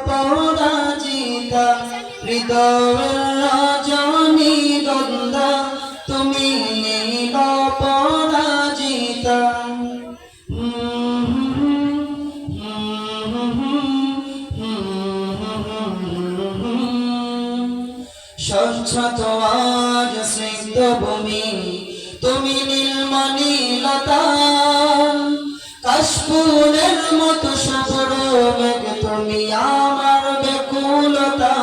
পরাজিতা হৃদয়ের রজনীগন্ধা তুমি নীল পরাজিতা স্বচ্ছ তোমার স্নিগ্ধ ভূমি তুমি নীলমণিলতা কাশফুলের মতো শুভ্র মেঘ তুমি আমার ব্যাকুলতা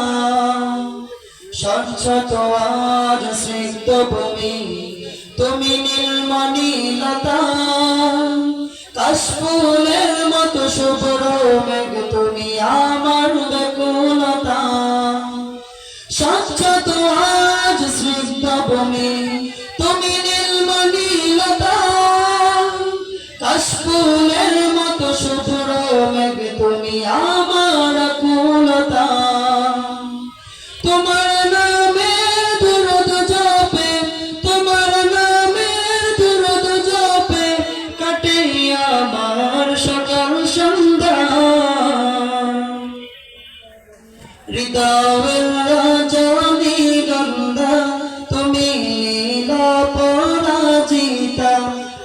স্বচ্ছ তোমার স্নিগ্ধ ভূমি তুমি নীলমণিলতা কাশফুলের মতো শুভ্র মেঘ তুমি আমার ব্যাকুলতা স্বচ্ছ তোমার স্নিগ্ধ ভূমি তুমি নীলমণিলতা কাশফুলের মতো শুভ্র মেঘ তুমি আমার আকুলতা তোমার নামে দুরুদ জপে তোমার নামে দুরুদ জপে কাটে আমার সকাল সন্ধ্যা হৃদয়ের রজনীগন্ধা তুমি নীল পরাজিতা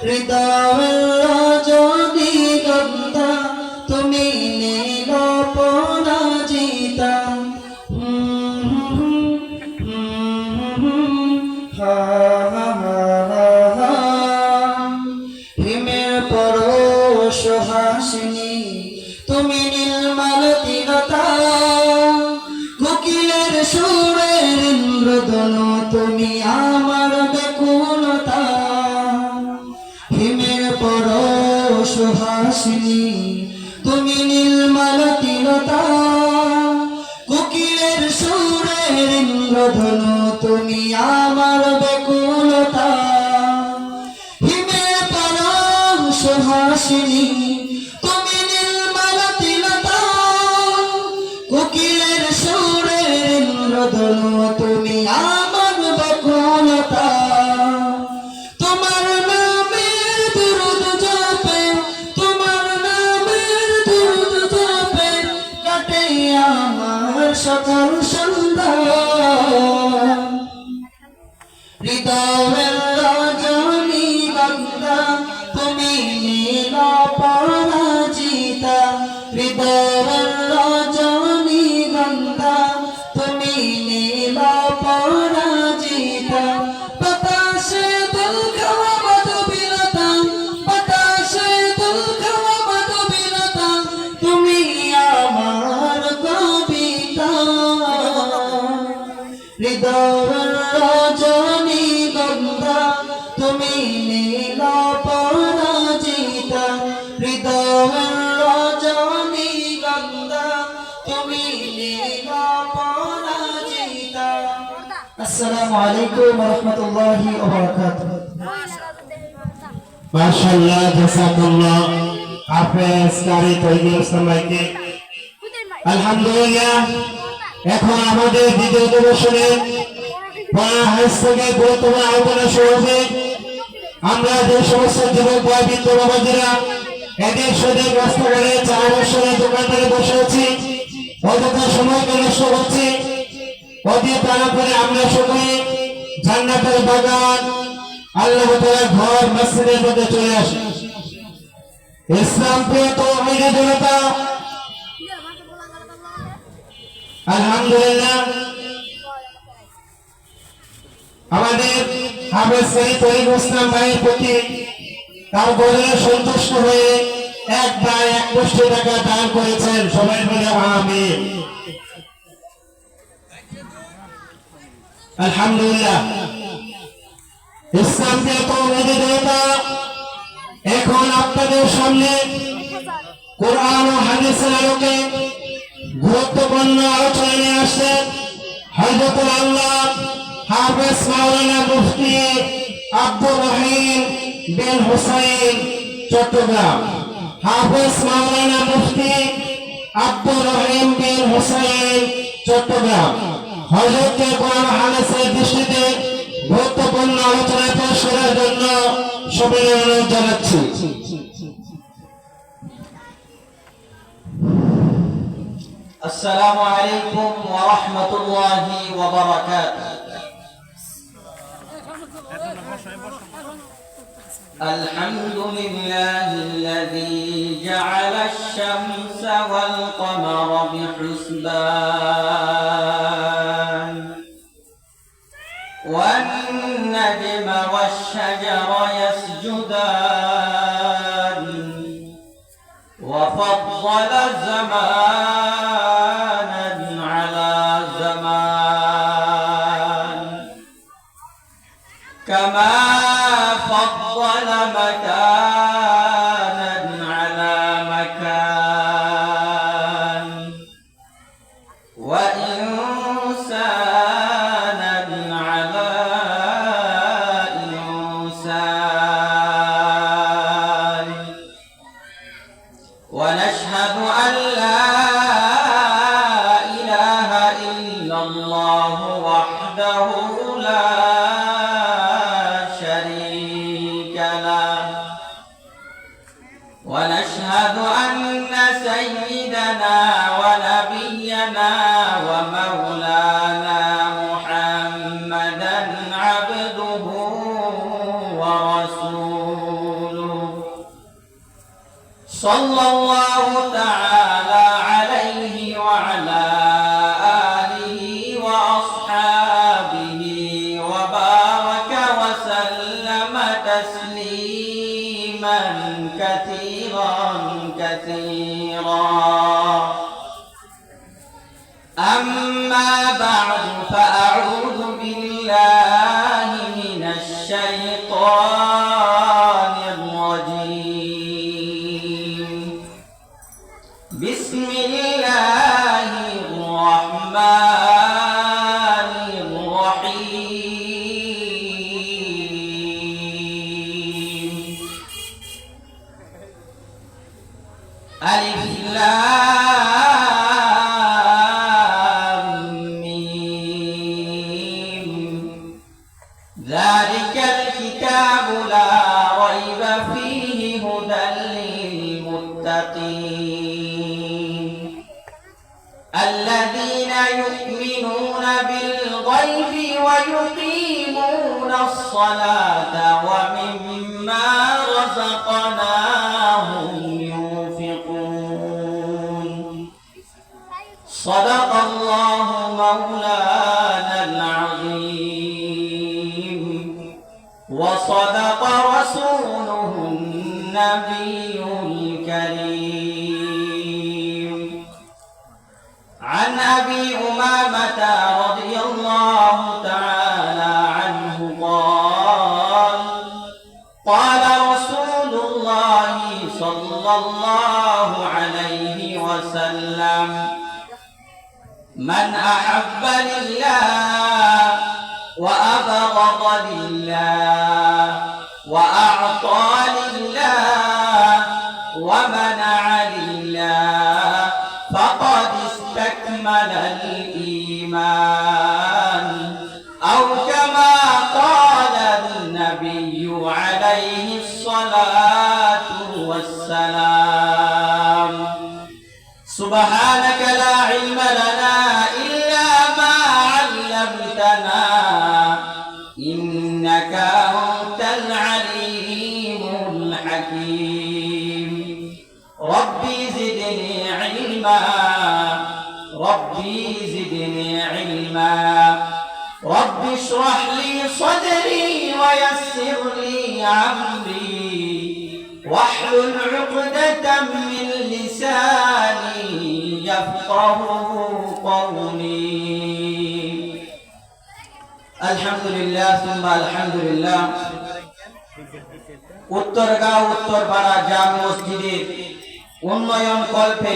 হৃদয়ের রজনীগন্ধা তুমি নীল পরাজিতা হিমের পরশ হাসিনী তুমি নীলমালতিলতা কোকিলের সুরের ইন্দ্রধনু তুমি আমার ব্যাকুলতা হিমের পরশ হাসিনী তুমি নীলমালতিলতা কোকিলের সুরের ইন্দ্রধনু তুমি আমার ব্যাকুলতা হিমের পরশ হাসিনী তুমি নীলমালতিলতা কোকিলের সুরের ইন্দ্রধনু তুমি আমার ব্যাকুলতা তোমার নামের দুরুদ জপে তোমার নামের দুরুদ জপে কাটে আমার সকাল সন্ধ্যা হৃদয়ের রজনীগন্ধা তুমি নীল পরাজিতা হৃদয়ের রজনীগন্ধা তুমি নীল পরাজিতা বাতাসে দোল খাওয়া মাধবীলতা বাতাসে দোল খাওয়া মাধবীলতা তুমি আমার কবিতা হৃদয়ের রজনীগন্ধা তুমি নীল পরাজিতা হৃদয়ের রজনীগন্ধা তুমি নীল পরাজিতা আসসালামু আলাইকুম ওয়া রাহমাতুল্লাহি ওয়া বারাকাতুহু মাশাআল্লাহ জাযাকাল্লাহ হাফেজ কারি তৈয়ব ইসলাম ভাইকে আলহামদুলিল্লাহ এখন আমাদের দ্বিতীয় অধিবেশনে হাইস থেকে গুরুত্বপূর্ণ আলোচনা শুরু হবে আমরা যে সমস্ত যুবক ভাই বৃদ্ধ বাবাজিরা এদের সাথে রাস্তাঘাটে চা বসে দোকানদারে বসে আছি অযথা সময়কে নষ্ট করছি অতি তাড়াতাড়ি আমরা সকলে জান্নাতের বাগান আল্লাহ তাআলার ঘর মসজিদের মধ্যে চলে আসি ইসলাম প্রিয় তৌহিদি জনতা আলহামদুলিল্লাহ আমাদের হাফেজ কারি তৈয়ব ইসলাম ভাইয়ের প্রতি তার গজলে সন্তুষ্ট হয়ে এক ভাই 1 টাকা দান করেছেন সবাই বলে আমিন আলহামদুলিল্লাহ ইসলাম প্রিয় তৌহিদি জনতা এখন আপনাদের সামনে কোরআন ও হাদিসের আলোকে গুরুত্বপূর্ণ আলোচনা নিয়ে আসছেন হযরতুল আল্লাহ হাফেজ মাওলানা মুফতি আব্দুর রহিম বিন হুসাইন চট্টগ্রাম হাফেজ মাওলানা মুফতি আব্দুর রহিম বিন হুসাইন চট্টগ্রাম হযরতকে কোরআন হাদিসের দৃষ্টিতে গুরুত্বপূর্ণ আলোচনা পেশ করার জন্য সবাই অনুরোধ জানাচ্ছি। السلام عليكم ورحمة الله وبركاته. الحمد لله الذي جعل الشمس والقمر بحسبان والنجم والشجر يسجدان وفضل زمانا على زمان كما فضل مكانا على مكان وإنسانا على إنسان ونشهد أن لا إله إلا الله وحده لا شريك له ونشهد أن سيدنا ونبينا ومولانا محمدا عبده ورسوله صلى الله تعالى عليه وعلى آله وأصحابه وبارك وسلم تسليما كثيرا كثيرا. أما بعد فأعوذ بالله من الشيطان الرجيم. بسم الله الرحمن الرحيم. ألف لام ميم. ذلك الكتاب لا ريب فيه هدى للمتقين الذين يؤمنون بالغيب ويقيمون الصلاة ومما رزقناهم ينفقون. صدق الله مولانا العظيم وصدق رسوله النبي الكريم. عن أبي أمامة رضي الله تعالى عنه قال قال رسول الله صلى الله عليه وسلم من أحب لله وأبغض لله وأعطى لله ومنع لله فقد استكمل الإيمان أو كما قال النبي عليه الصلاة والسلام. سبحانك لا علم لنا إلا ما علمتنا إنك أنت العليم الحكيم. ربي زدني علما ربي زدني علما. رب اشرح لي صدري ويسر لي أمري واحلل عقدة من لساني يفقه قولي. الحمد لله ثم الحمد لله. উত্তরগাঁও উত্তরপাড়া জামে মসজিদের উন্নয়ন কল্পে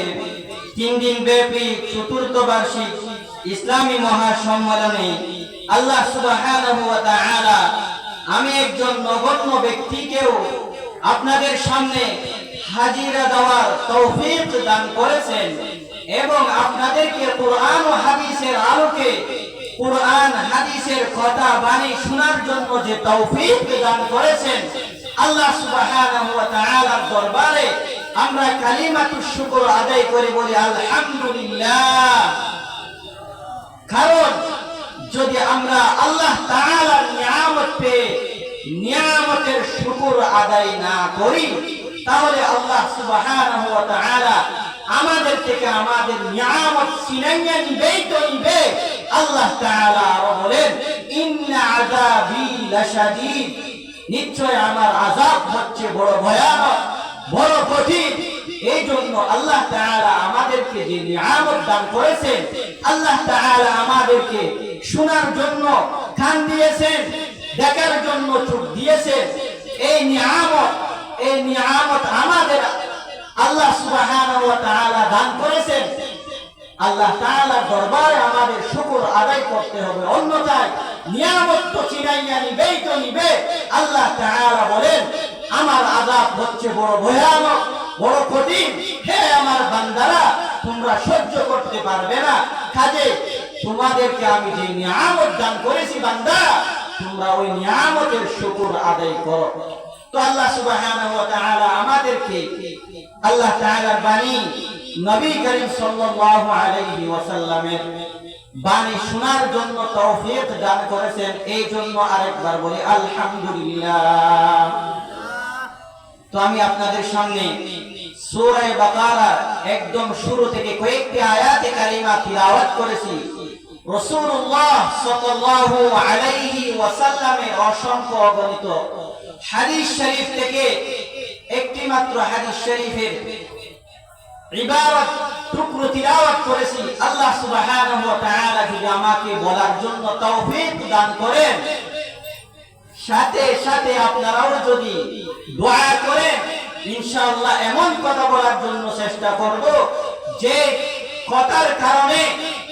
3 দিন ব্যাপী চতুর্থ বার্ষিক ইসলামী মহাসম্মেলনে আল্লাহ সুবহানাহু ওয়া তাআলা আমি একজন নগণ্য ব্যক্তিকেও আপনাদের সামনে হাজিরা দেওয়ার তৌফিক দান করেছেন এবং আপনাদেরকে কোরআন ও হাদিসের আলোকে কোরআন হাদিসের কথা বাণী শোনার জন্য যে তৌফিক দান করেছেন আল্লাহ সুবহানাহু ওয়া তাআলার দরবারে আমরা কালিমাতুশ শুকর আদায় করে বলি আলহামদুলিল্লাহ। কারণ যদি আমরা আল্লাহ তাআলার নিয়ামত পেয়ে নিয়ামতের শুকর আদায় না করি, তাহলে আল্লাহ সুবহানাহু ওয়া তাআলা আমাদের থেকে আমাদের নিয়ামত ছিনাইয়া নিবেই তো নিবে। আল্লাহ তাআলা আরো বলেন, ইন্না আযাবি লাশাদীদ, নিশ্চয় আমার আযাব হচ্ছে বড় ভয়ানক, বড় কঠিন। এই জন্য আল্লাহ তাআলা আমাদেরকে যে নিয়ামত দান করেছেন, আল্লাহ তাআলা আমাদেরকে শোনার জন্য কান দিয়েছেন, দেখার জন্য চোখ দিয়েছেন। এই নিয়ামত আমাদের আল্লাহ সুবহানাহু ওয়া তাআলা দান করেছেন। আল্লাহ তাআলার দরবারে আমাদের শুকর আদায় করতে হবে, অন্যথায় নিয়ামত তো চিনাইয়া নিবেই তো নিবে। আল্লাহ তাআলা বলেন, আমার আযাব হচ্ছে বড় ভয়ানক, বড় কঠিন। হে আমার বান্দারা, তোমরা সহ্য করতে পারবে না, কাজে তোমাদেরকে আমি যে নিয়ামত দান করেছি বান্দা, তোমরা ওই নিয়ামতের শুকর আদায় করো। তো আল্লাহ সুবহানাহু ওয়া তাআলা আমাদেরকে আল্লাহ তাআলার বাণী নবী করিম সাল্লাল্লাহু আলাইহি ওয়াসাল্লামের বাণী শোনার জন্য তৌফিক দান করেছেন। এই জন্য আরেকবার বলি আলহামদুলিল্লাহ। তো আমি আপনাদের সামনে সূরা বাকারা একদম শুরু থেকে কয়েকটি আয়াতে কারিমা তিলাওয়াত করেছি। রাসূলুল্লাহ সাল্লাল্লাহু আলাইহি ওয়াসাল্লামের অসংখ্য অগণিত হাদিস শরীফ থেকে একটি মাত্র হাদিস শরীফের ইবারত টুকরো তিলাওয়াত করেছি। আল্লাহ সুবহানাহু ওয়া তাআলা যদি আমাকে বলার জন্য তৌফিক দান করেন, সাথে সাথে আপনারাও যদি দোয়া করেন, ইনশাআল্লাহ এমন কথা বলার জন্য চেষ্টা করব যে কথার কারণে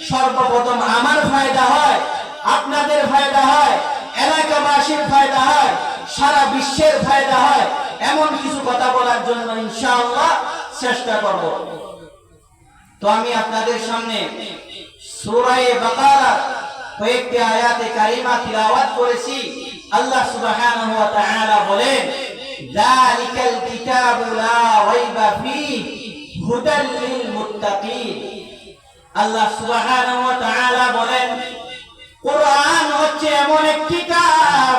সর্বপ্রথম আমার ফায়দা হয়, আপনাদের ফায়দা হয়, এলাকাবাসীর ফায়দা হয়, সারা বিশ্বের ফায়দা হয়, এমন কিছু কথা বলার জন্য ইনশাআল্লাহ চেষ্টা করব। তো আমি আপনাদের সামনে সূরা বাকারা কয়েকটি আয়াতে কারিমা তিলাওয়াত করেছি। আল্লাহ সুবহানাহু ওয়া তাআলা বলেন, যালিকাল কিতাবু লা রাইবা ফীহি হুদাল লিল মুত্তাকিন। আল্লাহ সুবহানাহু ওয়া তাআলা বলেন, কোরআন হচ্ছে এমন একটি কিতাব,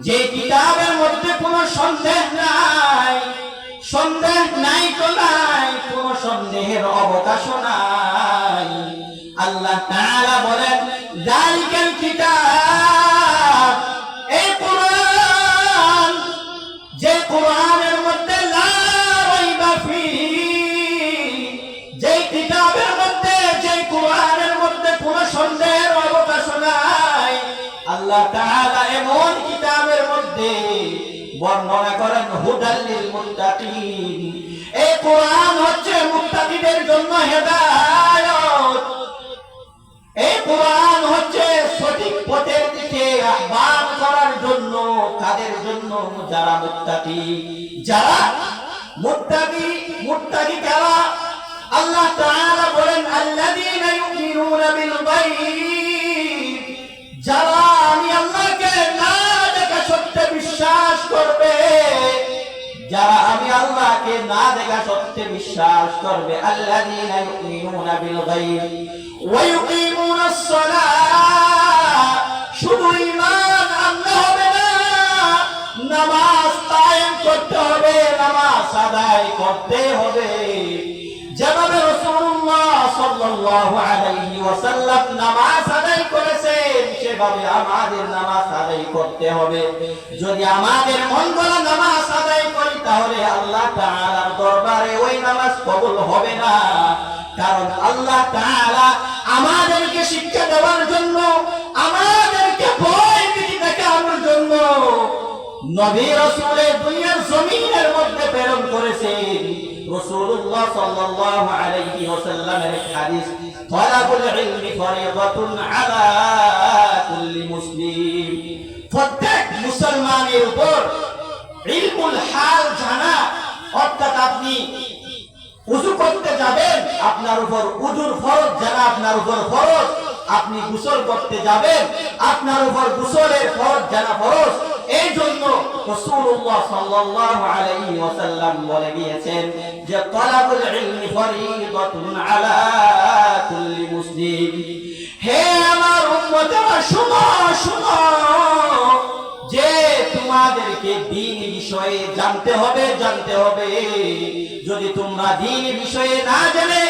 যে কিতাবের মধ্যে কোনো সন্দেহ নাই, সন্দেহ নাই তো নাই, কোনো সন্দেহের অবকাশও নাই। আল্লাহ তাআলা বলেন, যালিকাল কিতাব, এই কোরআন, যে কোরআনের মধ্যে লা রাইবা ফীহি, যে কিতাবের মধ্যে, যে কোরআনের মধ্যে কোনো সন্দেহের অবকাশ নাই। আল্লাহ তাআলা এমন কিতাবের মধ্যে বর্ণনা করেন হুদাল লিল মুত্তাকিন, এই কোরআন হচ্ছে মুত্তাকিদের জন্য হেদায়েত। এই কোরআন হচ্ছে সঠিক পথের দিকে আহ্বান করার জন্য। কাদের জন্য? যারা মুত্তাকি। যারা মুত্তাকি, মুত্তাকি কারা? আল্লাহ তাআলা বলেন, আল্লাযীনা ইউমিনুনা বিল গায়ব, যারা আমি আল্লাহকে না দেখা সত্ত্বে বিশ্বাস করবে, যারা আমি আল্লাহকে না দেখা সত্ত্বে বিশ্বাস করবে। আল্লাযীনা ইউমিনুনা বিল গায়ব ওয়া ইউকিমুনাস সালাহ, শুধু ঈমান আনলে হবে না, নামাজ কায়েম করতে হবে, নামাজ আদায় করতে হবে। যেভাবে রাসূলুল্লাহ সাল্লাল্লাহু আলাইহি ওয়াসাল্লাম নামাজ আদায় করেছেন, সেভাবে আমাদের নামাজ আদায় করতে হবে। যদি আমাদের মন গড়া নামাজ আদায় করি, তাহলে আল্লাহ তাআলার দরবারে ওই নামাজ কবুল হবে না। কারণ আল্লাহ তাআলা আমাদেরকে শিক্ষা দেওয়ার জন্য, আমাদেরকে ভয় ভীতি দেখানোর জন্য নবী রাসূলের দুনিয়ার জমিনের মধ্যে প্রেরণ করেছেন। রাসূলুল্লাহ সাল্লাল্লাহু আলাইহি ওয়াসাল্লামের হাদিস, তালাবুল ইলমি ফরিদাতুন আলা কুল্লি মুসলিম, প্রত্যেক মুসলমানের উপর ইলমুল হাল জানা, অর্থাৎ আপনি ওযু করতে যাবেন, আপনার উপর ওযুর ফরজ জানা আপনার উপর ফরজ। আপনি গোসল করতে যাবেন, আপনার উপর গোসলের ফরজ জানা ফরজ। এই জন্য রাসূলুল্লাহ সাল্লাল্লাহু আলাইহি ওয়াসাল্লাম বলে গিয়েছেন যে তালাবুল ইলমি ফরিদাতুন আলা কুল্লি মুসলিম। হে আমার উম্মতেরা শুনো শুনো, যে তোমাদেরকে দ্বীন বিষয়ে জানতে হবে জানতে হবে। যদি তোমরা দ্বীন বিষয়ে না জেনে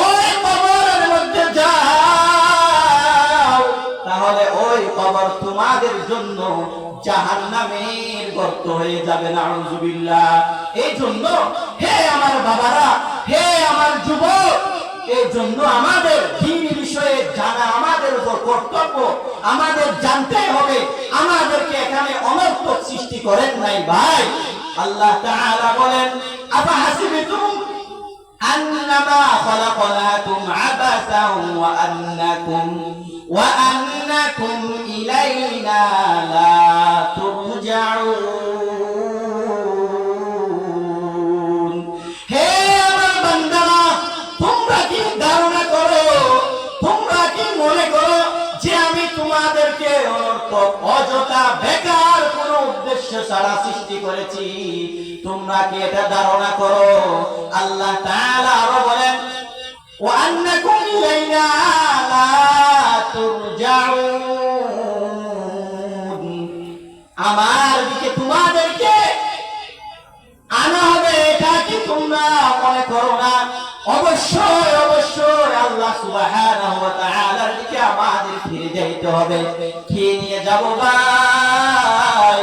ওই কবরের মধ্যে যাও, তাহলে ওই কবর তোমাদের জন্য জাহান্নামের গর্ত হয়ে যাবে। নাউযুবিল্লাহ। এই জন্য হে আমার বাবারা, হে আমার যুবক, এই জন্য আমাদের দ্বীন বিষয়ে জানা আমাদের উপর কর্তব্য। আমাদের জানতে হবে। আমাদেরকে এখানে অনর্থক সৃষ্টি করেন নাই ভাই। আল্লাহ তাআলা বলেন, আফাহাসিবতুম আন্নামা খালাকনাকুম আবাসান ওয়া আন্নাকুম ইলাইনা লা তুরজাউন। হে আমার বান্দারা, তোমরা কি ধারণা করো, তোমরা কি মনে করো যে আমি তোমাদেরকে অনর্থক অযথা বেকার কোনো উদ্দেশ্য ছাড়া সৃষ্টি করেছি? তোমরা কি এটা ধারণা করো? আল্লাহ তাআলা আরো বলেন, ওয়া আন্নাকুম ইলাইনা লা তুরজাউন। আমার দিকে তোমাদেরকে আনা হবে, এটা কি তোমরা মনে করো না? অবশ্যই অবশ্যই আল্লাহ সুবহানাহু ওয়া তাআলার দিকে আমাদের ফিরে যাইতে হবে। কি নিয়ে যাব ভাই?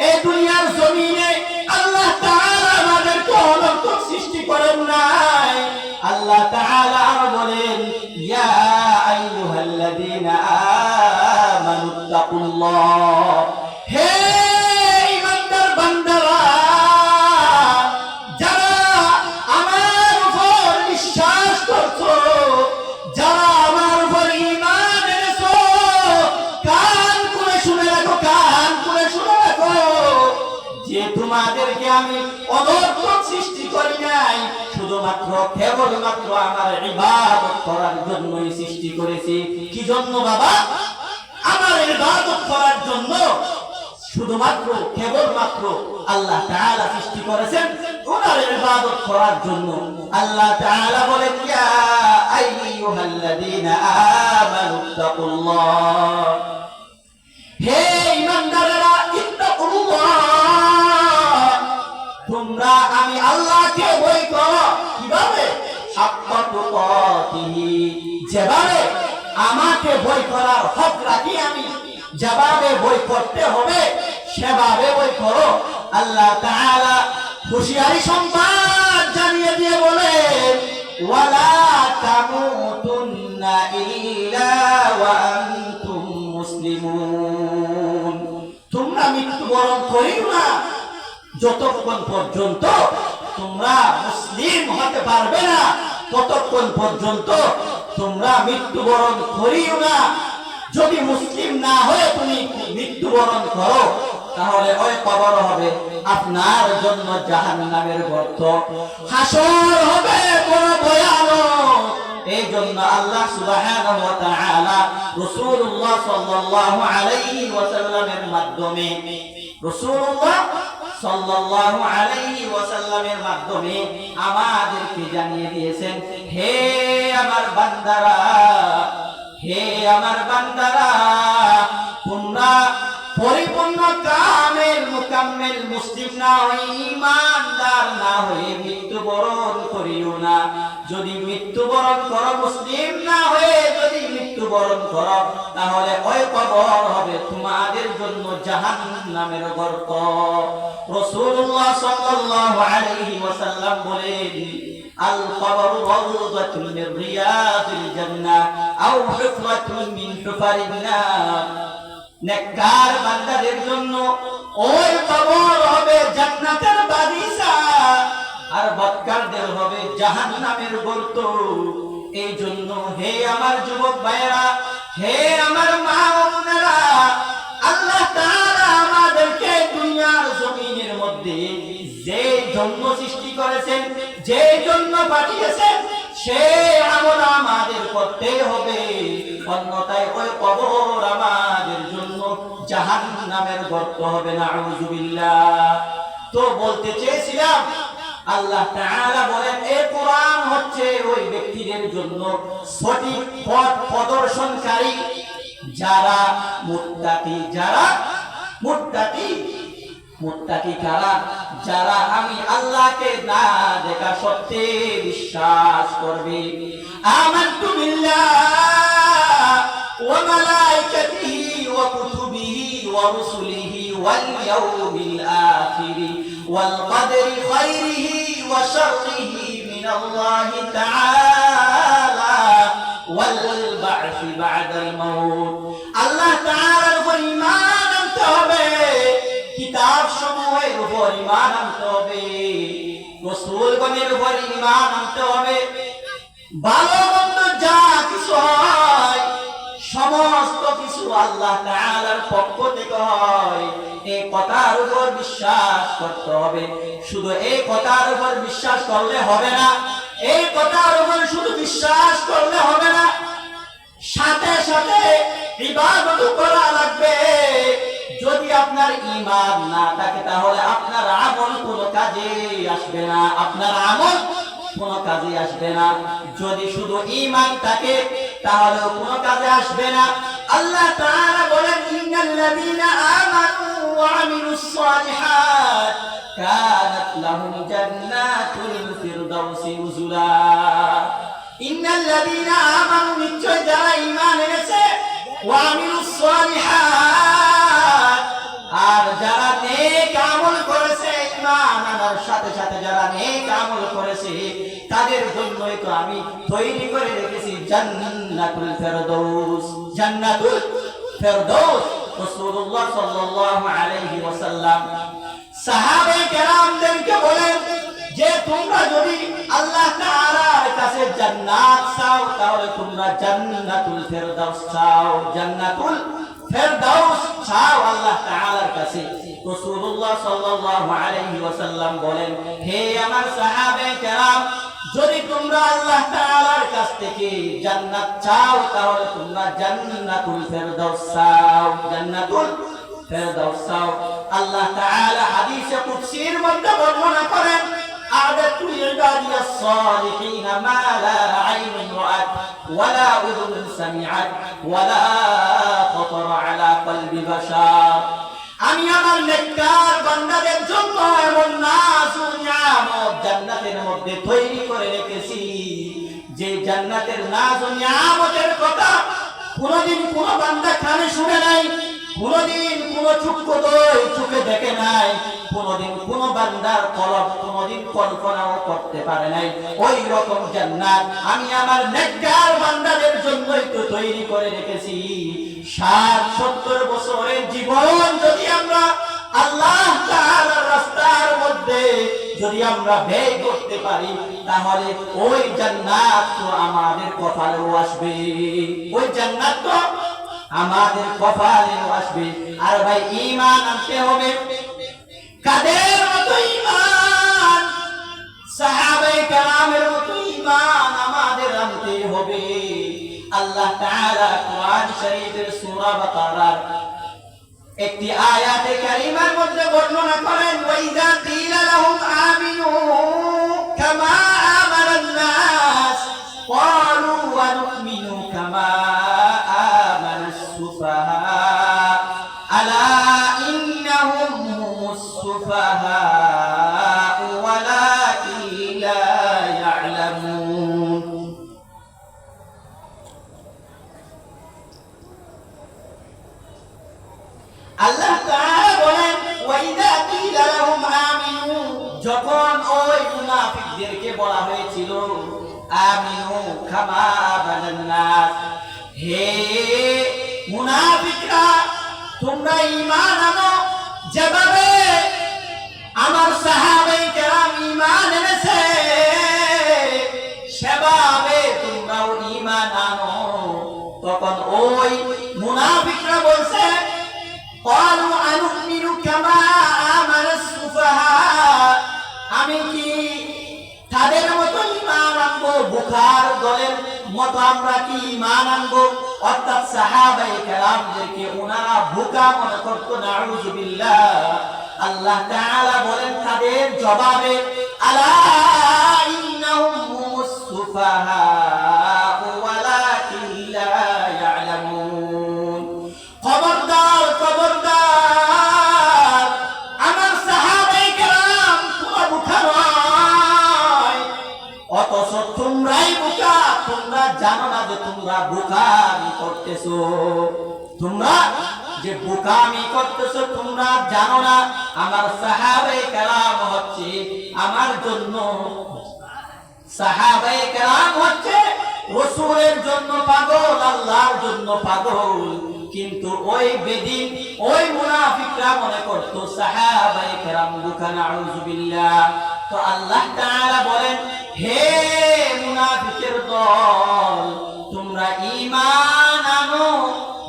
এই দুনিয়ার জমিনে আল্লাহ তাআলা আমাদেরকে অনর্থক সৃষ্টি করেন নাই। আল্লাহ তাআলা আরো বলেন, ইয়া আইয়ুহাল্লাযীনা আমানুত্তাকুল্লাহ। হে ঈমানদার বান্দারা, যারা আমার উপর বিশ্বাস করছো, যারা আমার উপর ঈমান এনেছো, কান খুলে শুনে রাখো, কান খুলে শুনে রাখো, যে তোমাদেরকে আমি অনর্থক সৃষ্টি করি নাই, শুধুমাত্র কেবলমাত্র আমার ইবাদত করার জন্যই সৃষ্টি করেছি। কি জন্য বাবা? আমার ইবাদত করার জন্য, শুধুমাত্র কেবলমাত্র আল্লাহ তাআলা সৃষ্টি করেছেন ওনার ইবাদত করার জন্য। আল্লাহ তাআলা বলেন, ইয়া আইয়ুহাল্লাযীনা আমানুত্তাকুল্লাহ। হে ঈমানদারেরা, ইত্তাকুল্লাহ। তোমরা আমি আল্লাহকে ভয় করো। কিভাবে? হাক্কা তুকাতিহি। যেভাবে আমাকে ভয় করার হক রাখি আমি, যেভাবে ভয় করতে হবে সেভাবে ভয় করো। আল্লাহ তাআলা হুঁশিয়ারি সংবাদ জানিয়ে দিয়ে বলেন, ওয়ালা তামুতুন্না ইল্লা ওয়া আনতুম মুসলিমুন। তোমরা মৃত্যুবরণ করিও না যতক্ষণ পর্যন্ত তোমরা মুসলিম হতে পারবে না, ততক্ষণ পর্যন্ত তোমরা মৃত্যুবরণ করিও না। যদি মুসলিম না হয়ে তুমি মৃত্যুবরণ করো, তাহলে ওই কবর হবে আপনার জন্য জাহান্নামের গর্ত, হাসর হবে বড় ভয়ানক। এই জন্য আল্লাহ সুবহানাহু ওয়া তাআলা রাসূলুল্লাহ সাল্লাল্লাহু আলাইহি ওয়াসাল্লামের মাধ্যমে, রাসূলুল্লাহ সাল্লাল্লাহু আলাইহি ওয়াসাল্লামের মাধ্যমে আমাদেরকে জানিয়ে দিয়েছেন, হে আমার বান্দারা, হে আমার বান্দারা, তোমরা পরিপূর্ণ কামেল মুকাম্মেল মুসলিম না হয়ে, ঈমানদার না হয়ে মৃত্যুবরণ করিও না। যদি মৃত্যুবরণ করো মুসলিম না হয়ে, যদি মৃত্যুবরণ করো, তাহলে ওই কবর হবে তোমাদের জন্য জাহান্নামের গর্ত। রাসূলুল্লাহ সাল্লাল্লাহু আলাইহি ওয়াসাল্লাম বলেন, আল কবরু রাওযাতুন মিন রিয়াদিল জান্নাহ আও হুফরাতুন মিন হুফারিন নার। নেককার বান্দাদের জন্য ওই কবর হবে জান্নাতের বাগিচা, আর বদকারদের হবে জাহান্নামের গর্ত। এই জন্য হে আমার যুবক ভাইয়েরা, হে আমার মা ও বোনেরা, আল্লাহ তাআলা আমাদেরকে দুনিয়ার জমিনের মধ্যে যে জন্য সৃষ্টি করেছেন, যে জন্য পাঠিয়েছেন, সেই আমল আমাদের করতে হবে। অন্যথায় ওই কবর আমাদের জন্য জাহান্নামের গর্ত হবে, নাউযুবিল্লাহ। তো বলতে চেয়েছিলাম, আল্লাহ তাআলা বলেন এই কোরআন হচ্ছে ওই ব্যক্তিদের জন্য সঠিক পথ প্রদর্শনকারী যারা মুত্তাকি। যারা মুত্তাকি, মুত্তাকি কারা? যারা আমি আল্লাহকে না দেখা সত্ত্বে বিশ্বাস করবে। আমানতু বিল্লাহ ওয়া মালাইকাতিহি ওয়া কুতুবিহি ওয়া রুসুলিহি ওয়াল ইয়াউমিল আখির ওয়াল কদরি খাইরিহি ওয়া শাররিহি মিনাল্লাহি তাআলা ওয়াল বা'সি বা'দাল মাউত। আল্লাহ তাআলার উপর ঈমান আনতে হবে, কিতাব সমূহের উপর ঈমান আনতে হবে, রাসূলগণের উপর ঈমান আনতে হবে। ভালো মন্দ যা কিছু হয় সমস্ত কিছু আল্লাহ তাআলার পক্ষ থেকে হয়, এই কথার উপর বিশ্বাস করতে হবে। শুধু এই কথার উপর বিশ্বাস করলে হবে না, এই কথার উপর শুধু বিশ্বাস করলে হবে না, সাথে সাথে ইবাদত করা লাগবে। যদি আপনার ঈমান না থাকে তাহলে আপনার আমল কোনো কাজে আসবে না, আপনার আমল কোনো কাজে আসবে না। যদি শুধু ঈমান থাকে তাহলে কোনো কাজে আসবে না। আল্লাহ তাআলা বলেন ইন্নাল্লাযীনা আমানু ওয়া আমিলুস সালিহাত কানাত লাহুম জান্নাতুল ফিরদাউসি নুজুলা। ইন্নাল্লাযীনা আমানু, নিশ্চয় যারা ঈমান এনেছে, ওয়া আমিলুস সালিহাত, আর যারা নেক আমল করেছে, ঈমান আনার সাথে সাথে যারা নেক আমল করেছে তাদের জন্যই তো আমি তৈরি করে রেখেছি জান্নাতুল ফিরদাউস। জান্নাতুল ফিরদাউস। রাসূলুল্লাহ সাল্লাল্লাহু আলাইহি ওয়াসাল্লাম সাহাবায়ে কেরামদেরকে বলেন যে তোমরা যদি আল্লাহ তাআলার কাছে জান্নাত চাও তাহলে তোমরা জান্নাতুল ফিরদাউস চাও, জান্নাতুল ফিরদাউস চাও আল্লাহ তাআলার কাছে। রাসূলুল্লাহ সাল্লাল্লাহু আলাইহি ওয়াসাল্লাম বলেন, হে আমার সাহাবায়ে কেরাম, যদি তোমরা আল্লাহ তাআলার কাছ থেকে জান্নাত চাও তাহলে তোমরা জান্নাতুল ফিরদাউস চাও, জান্নাতুল ফিরদাউস চাও। আল্লাহ তাআলা হাদিসে কুদসির মধ্যে বর্ণনা করেন, আ'দাতু লি'ইবাদিয়াস সালিহিন মা লা আইনুন রাআত ওয়ালা উযুনুন সামিআত ওয়ালা খাতারা আলা কলবি বাশার। আমি আমার নেককার বান্দাদের জন্য এমন নাজ ও নিয়ামত জান্নাতের মধ্যে তৈরি করে রেখেছি যে জান্নাতের নাজ ও নিয়ামতের কথা কোনদিন কোন বান্দা কানে শুনে নাই, কোনদিন কোন চক্ষুদয় চোখে দেখে নাই, কোনদিন কোন বান্দার কলব কোনদিন কল্পনাও করতে পারে নাই। ওই রকম জান্নাত আমি আমার নেককার বান্দাদের জন্যই তো তৈরি করে রেখেছি। 60-70 বছরের জীবন যদি আমরা আল্লাহ তাআলার রাস্তার মধ্যে যদি আমরা ব্যয় করতে পারি তাহলে ওই জান্নাত তো আমাদের কপালেও আসবে, ওই জান্নাত তো আমাদের কপালেও আসবে। আর ভাই ঈমান আনতে হবে। কাদের মতো ঈমান? সাহাবায়ে কেরামের মতো ঈমান আমাদের আনতে হবে। আল্লাহ তাআলা কোরআন শরীফের সূরা বাকারার একটি আয়াতে কারিমার মধ্যে বর্ণনা করেন, ওয়াইযা কিলা লাহুম আমিনু কামা আমানান নাস ক্বালু ওয়া নু'মিনু কামা আমানাস সুফাহা আলা ইন্নাহুম হুমুস সুফাহা ওয়ালাকিন লা ইয়ালামুন। আল্লাহ তাআলা বলেন, ওয়াইযা কিলা লাহুম আমিনু, যখন ওই মুনাফিকদেরকে বলা হয়েছিল আমিনু কামা আমানান নাস, হে মুনাফিকরা তোমরা ঈমান আনো যেভাবে আমার সাহাবায়ে কেরাম ঈমান এনেছে সেভাবে তোমরাও ঈমান আনো। তখন ওই মুনাফিকরা বলছে, ক্বালু আনুমিনু কামা আমানাস সুফাহা, আমি কি তাদের মতো ঈমান আনবো? বুখার দলের মতো আমরা কি ঈমান আনবো? অর্থাৎ সাহাবায়ে কেরামদেরকে ওনারা বোকা মনে করত, নাউযুবিল্লাহ। আল্লাহ তাআলা বলেন তাদের জবাবে, আলা ইন্নাহুম হুমুস সুফাহা ওয়ালাকিন লা ইয়ালামুন। খবরদার খবরদার, আমার সাহাবায়ে কেরাম তোমরা বোকা নয়, অথচ তোমরাই বোকা। তোমরা জানো না যে তোমরা বোকামি করতেছো, তোমরা যে বোকামি করতেছো তোমরা জানো না। আমার সাহাবায়ে কেরাম হচ্ছে আমার জন্য, সাহাবায়ে কেরাম হচ্ছে রাসূলের জন্য পাগল, আল্লাহর জন্য পাগল। কিন্তু ওই বেদিন ওই মুনাফিকরা মনে করতো সাহাবায়ে কেরাম বোকা, নাউযুবিল্লাহ। তো আল্লাহ তাআলা বলেন, হে মুনাফিকের দল, তোমরা ঈমান আনো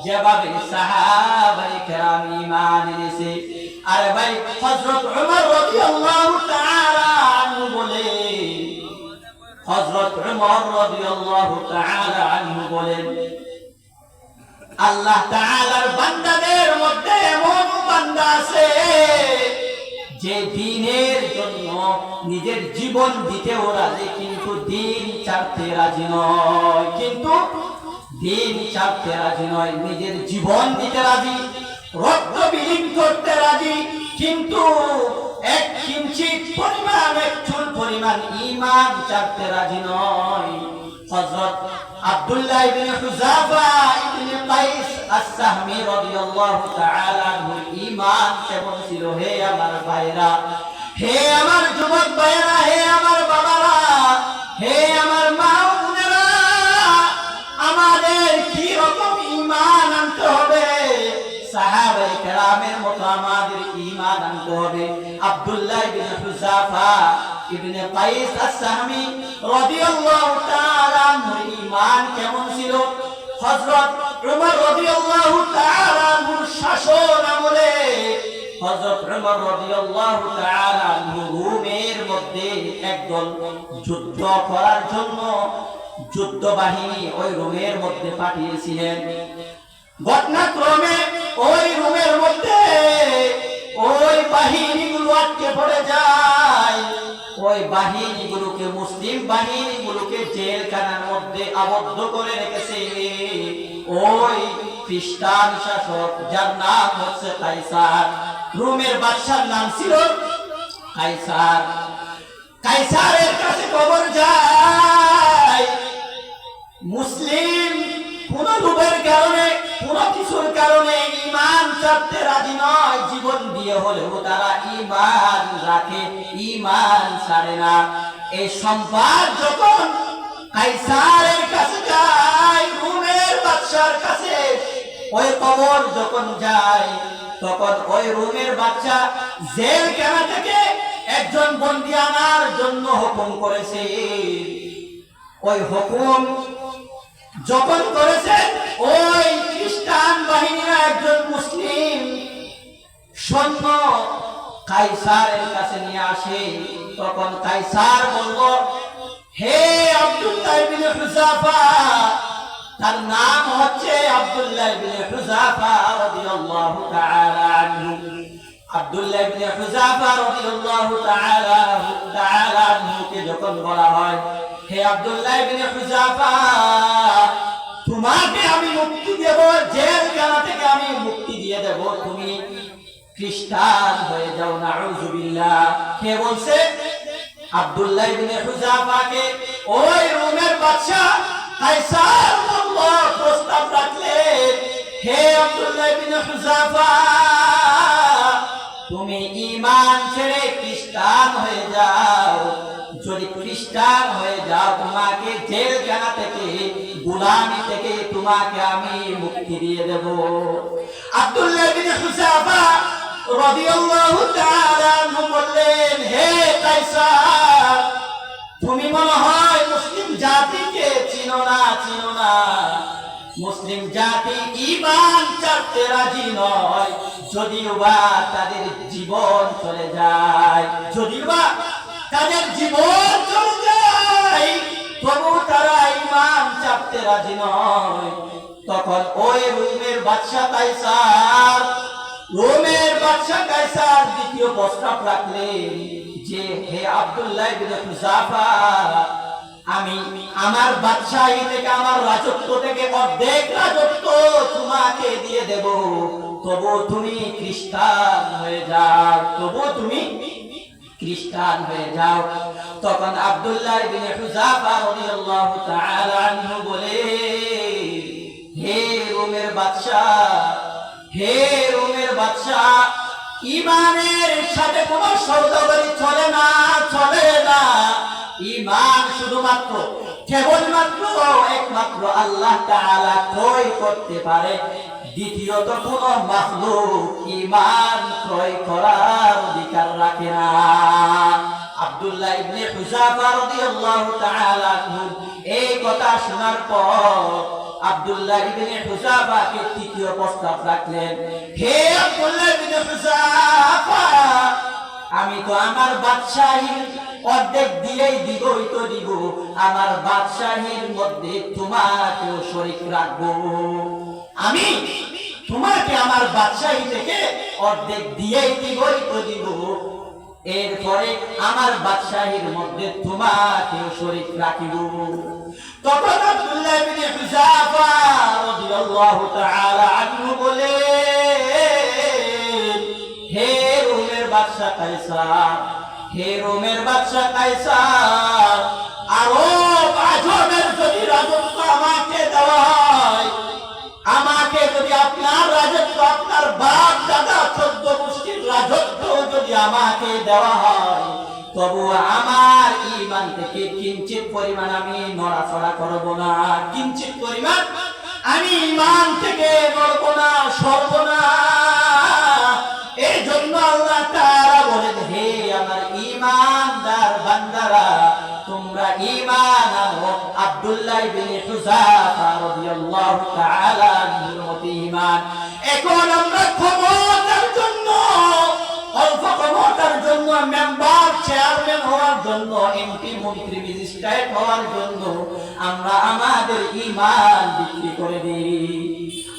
যেভাবে সাহাবায়ে কেরাম ঈমান এনেছে। আরে ভাই, হযরত ওমর রাদিয়াল্লাহু তাআলা আনহু বলেন, হযরত ওমর রাদিয়াল্লাহু তাআলা আনহু বলেন, আল্লাহ তাআলার বান্দাদের মধ্যে এমন বান্দা আছে যে দ্বীনের জন্য নিজের জীবন দিতেও রাজি, কিন্তু দ্বীন ছাড়তে রাজি নয়, কিন্তু দ্বীন ছাড়তে রাজি নয়, নিজের জীবন দিতে রাজি, রক্ত বিলীন করতে রাজি, কিন্তু এক কিঞ্চিত পরিমাণ, এক চুল পরিমাণ ঈমান ছাড়তে রাজি নয়। হযরত আব্দুল্লাহ ইবনে হুযাফা ইবনে কাইস আস-সাহমি রাদিয়াল্লাহু তাআলা আনহুর ঈমান কেমন ছিল? হে আমার ভাইরা, হে আমার যুবক ভাইরা, হে আমার বাবারা, হে আমার মা ও বোনেরা, আমাদের কি রকম ঈমান আনতে হবে? সাহাবায়ে কেরামের মতো আমাদের ঈমান আনতে হবে। আব্দুল্লাহ ইবনে হুযাফা ইবনে কাইস আস-সাহমি রাদিয়াল্লাহু তাআলা আনহুর ঈমান কেমন ছিল? হযরত ওমর রাদিয়াল্লাহু তাআলা আনহুর শাসন আমলে হযরত ওমর রাদিয়াল্লাহু তাআলা আনহু রোমের মধ্যে একদল যুদ্ধ করার জন্য যুদ্ধ বাহিনী ওই রোমের মধ্যে পাঠিয়েছিলেন। ঘটনাক্রমে ওই রোমের মধ্যে ওই বাহিনীগুলো আটকে পড়ে যায়। ওই বাহিনীগুলোকে, মুসলিম বাহিনীগুলোকে জেলখানার মধ্যে আবদ্ধ করে রেখেছে ওই খ্রিস্টান শাসক, যার নাম হচ্ছে কাইসার। রোমের বাদশার নাম ছিল কাইসার। কাইসারের কাছে খবর যায় মুসলিম কোন লোভের কারণে, কোন কিছুর কারণে ঈমান ছাড়তে রাজি নয়, জীবন দিয়ে হলেও তারা ঈমান রাখে, ঈমান ছাড়ে না। এই সংবাদ যখন কাইসারের কাছে যায়, রোমের বাদশার কাছে ওই খবর যখন যায়, তখন ওই রোমের বাদশা জেলখানা থেকে একজন বন্দী আনার জন্য হুকুম করেছে। ওই হুকুম যখন করেছে, ওই খ্রিস্টান বাহিনীরা একজন মুসলিম সৈন্য কাইসারের কাছে নিয়ে আসে। তখন কাইসার বলল, হে আব্দুল্লাহ ইবনে হুযাফা, তার নাম হচ্ছে আব্দুল্লাহ ইবনে হুযাফা রাদিয়াল্লাহু তাআলা আনহু। আব্দুল্লাহ ইবনে হুযাফা রাদিয়াল্লাহু তাআলা আনহুকে যখন বলা হয়, হে আব্দুল্লাহ ইবনে হুযাফা, তোমাকে আমি মুক্তি দেব, জেলখানা থেকে আমি মুক্তি দিয়ে দেব, তুমি খ্রিস্টান হয়ে যাও, নাউযুবিল্লাহ। কে বলছে? আব্দুল্লাহ ইবনে হুযাফাকে ওই রোমের বাদশা কাইসার প্রস্তাব রাখলেন, হে আব্দুল্লাহ ইবনে হুযাফা, তুমি ঈমান ছেড়ে খ্রিস্টান হয়ে যাও। যদি খ্রিস্টান হয়ে যাও, তোমাকে জেলখানা থেকে, গোলামি থেকে তোমাকে আমি মুক্তি দিয়ে দেব। আব্দুল্লাহ ইবনে হুযাফা রাদিয়াল্লাহু তাআলা আনহু বললেন, হে কাইসার, তুমি মনে হয় মুসলিম জাতিকে চিনো না, চিনো না। মুসলিম জাতি ঈমান ছাড়তে রাজি নয়, যদিও বা তাদের জীবন চলে যায়, যদিও বা তাদের জীবন চলে যায়, তবু তারা ঈমান চাপতে রাজি নয়। তখন ওই রোমের বাদশা কায়সার দ্বিতীয় প্রস্তাব রাখলেন যে, হে আব্দুল্লাহ ইবনে হুযাফা, আমি আমার বাদশাহী থেকে, আমার রাজত্ব থেকে অর্ধেক রাজত্ব তোমাকে দিয়ে দেব, তবু তুমি খ্রিস্টান হয়ে যাও। তখন আব্দুল্লাহ ইবনে হুযাফা রাদিয়াল্লাহু তাআলা আনহু বলে, হে রোমের বাদশা, ঈমানের সাথে কোনো সওদাগরি চলে না। ঈমান শুধুমাত্র কেবলমাত্র একমাত্র আল্লাহ তাআলা ক্রয় করতে পারে। দ্বিতীয়ত কোন মাখলুক ঈমান ক্রয় করার অধিকার রাখে না। আব্দুল্লাহ ইবনে হুযাফা রাদিয়াল্লাহু তাআলা আনহু এই কথা শোনার পর আব্দুল্লাহ ইবনে হুযাফাকে তৃতীয় প্রস্তাব রাখলেন, হে আব্দুল্লাহ ইবনে হুযাফা, আমি তো আমার বাদশাহীর অর্ধেক দিয়েই দিব, আমার বাদশাহীর মধ্যে তোমাকেও শরীক রাখবো। আমি তোমাকে আমার বাদশাহী থেকে অর্ধেক দিয়েই দিব, এরপরে আমার বাদশাহীর মধ্যে তোমাকেও শরীক রাখিব। তখন আব্দুল্লাহ ইবনে হুযাফা রাদিয়াল্লাহু তাআলা আনহু বলে, হে রোমের বাদশা কায়সার, আরব আজমের যদি রাজত্ব আমাকে দেওয়া হয়, আমাকে যদি আপনার রাজত্ব, আপনার বাপ দাদা 14 গোষ্ঠীর রাজত্ব যদি আমাকে দেওয়া হয়, তবু আমার ঈমান থেকে কিঞ্চিত পরিমাণ আমি নড়াচড়া করব না, কিঞ্চিত পরিমাণ আমি ঈমান থেকে নড়ব না, সরব না। এই জন্য আল্লাহ তাআলা বলেন, হে আমার ঈমানদার বান্দারা, তোমরা ঈমান আনো আব্দুল্লাহ ইবনে হুযাফা রাদিয়াল্লাহু তাআলা আনহুর মতো ঈমান। এখন আমরা অল্প ক্ষমতার জন্য, মেম্বার চেয়ারম্যান হওয়ার জন্য, এমপি মন্ত্রী ম্যাজিস্ট্রেট হওয়ার জন্য আমরা আমাদের ঈমান বিক্রি করে দিই।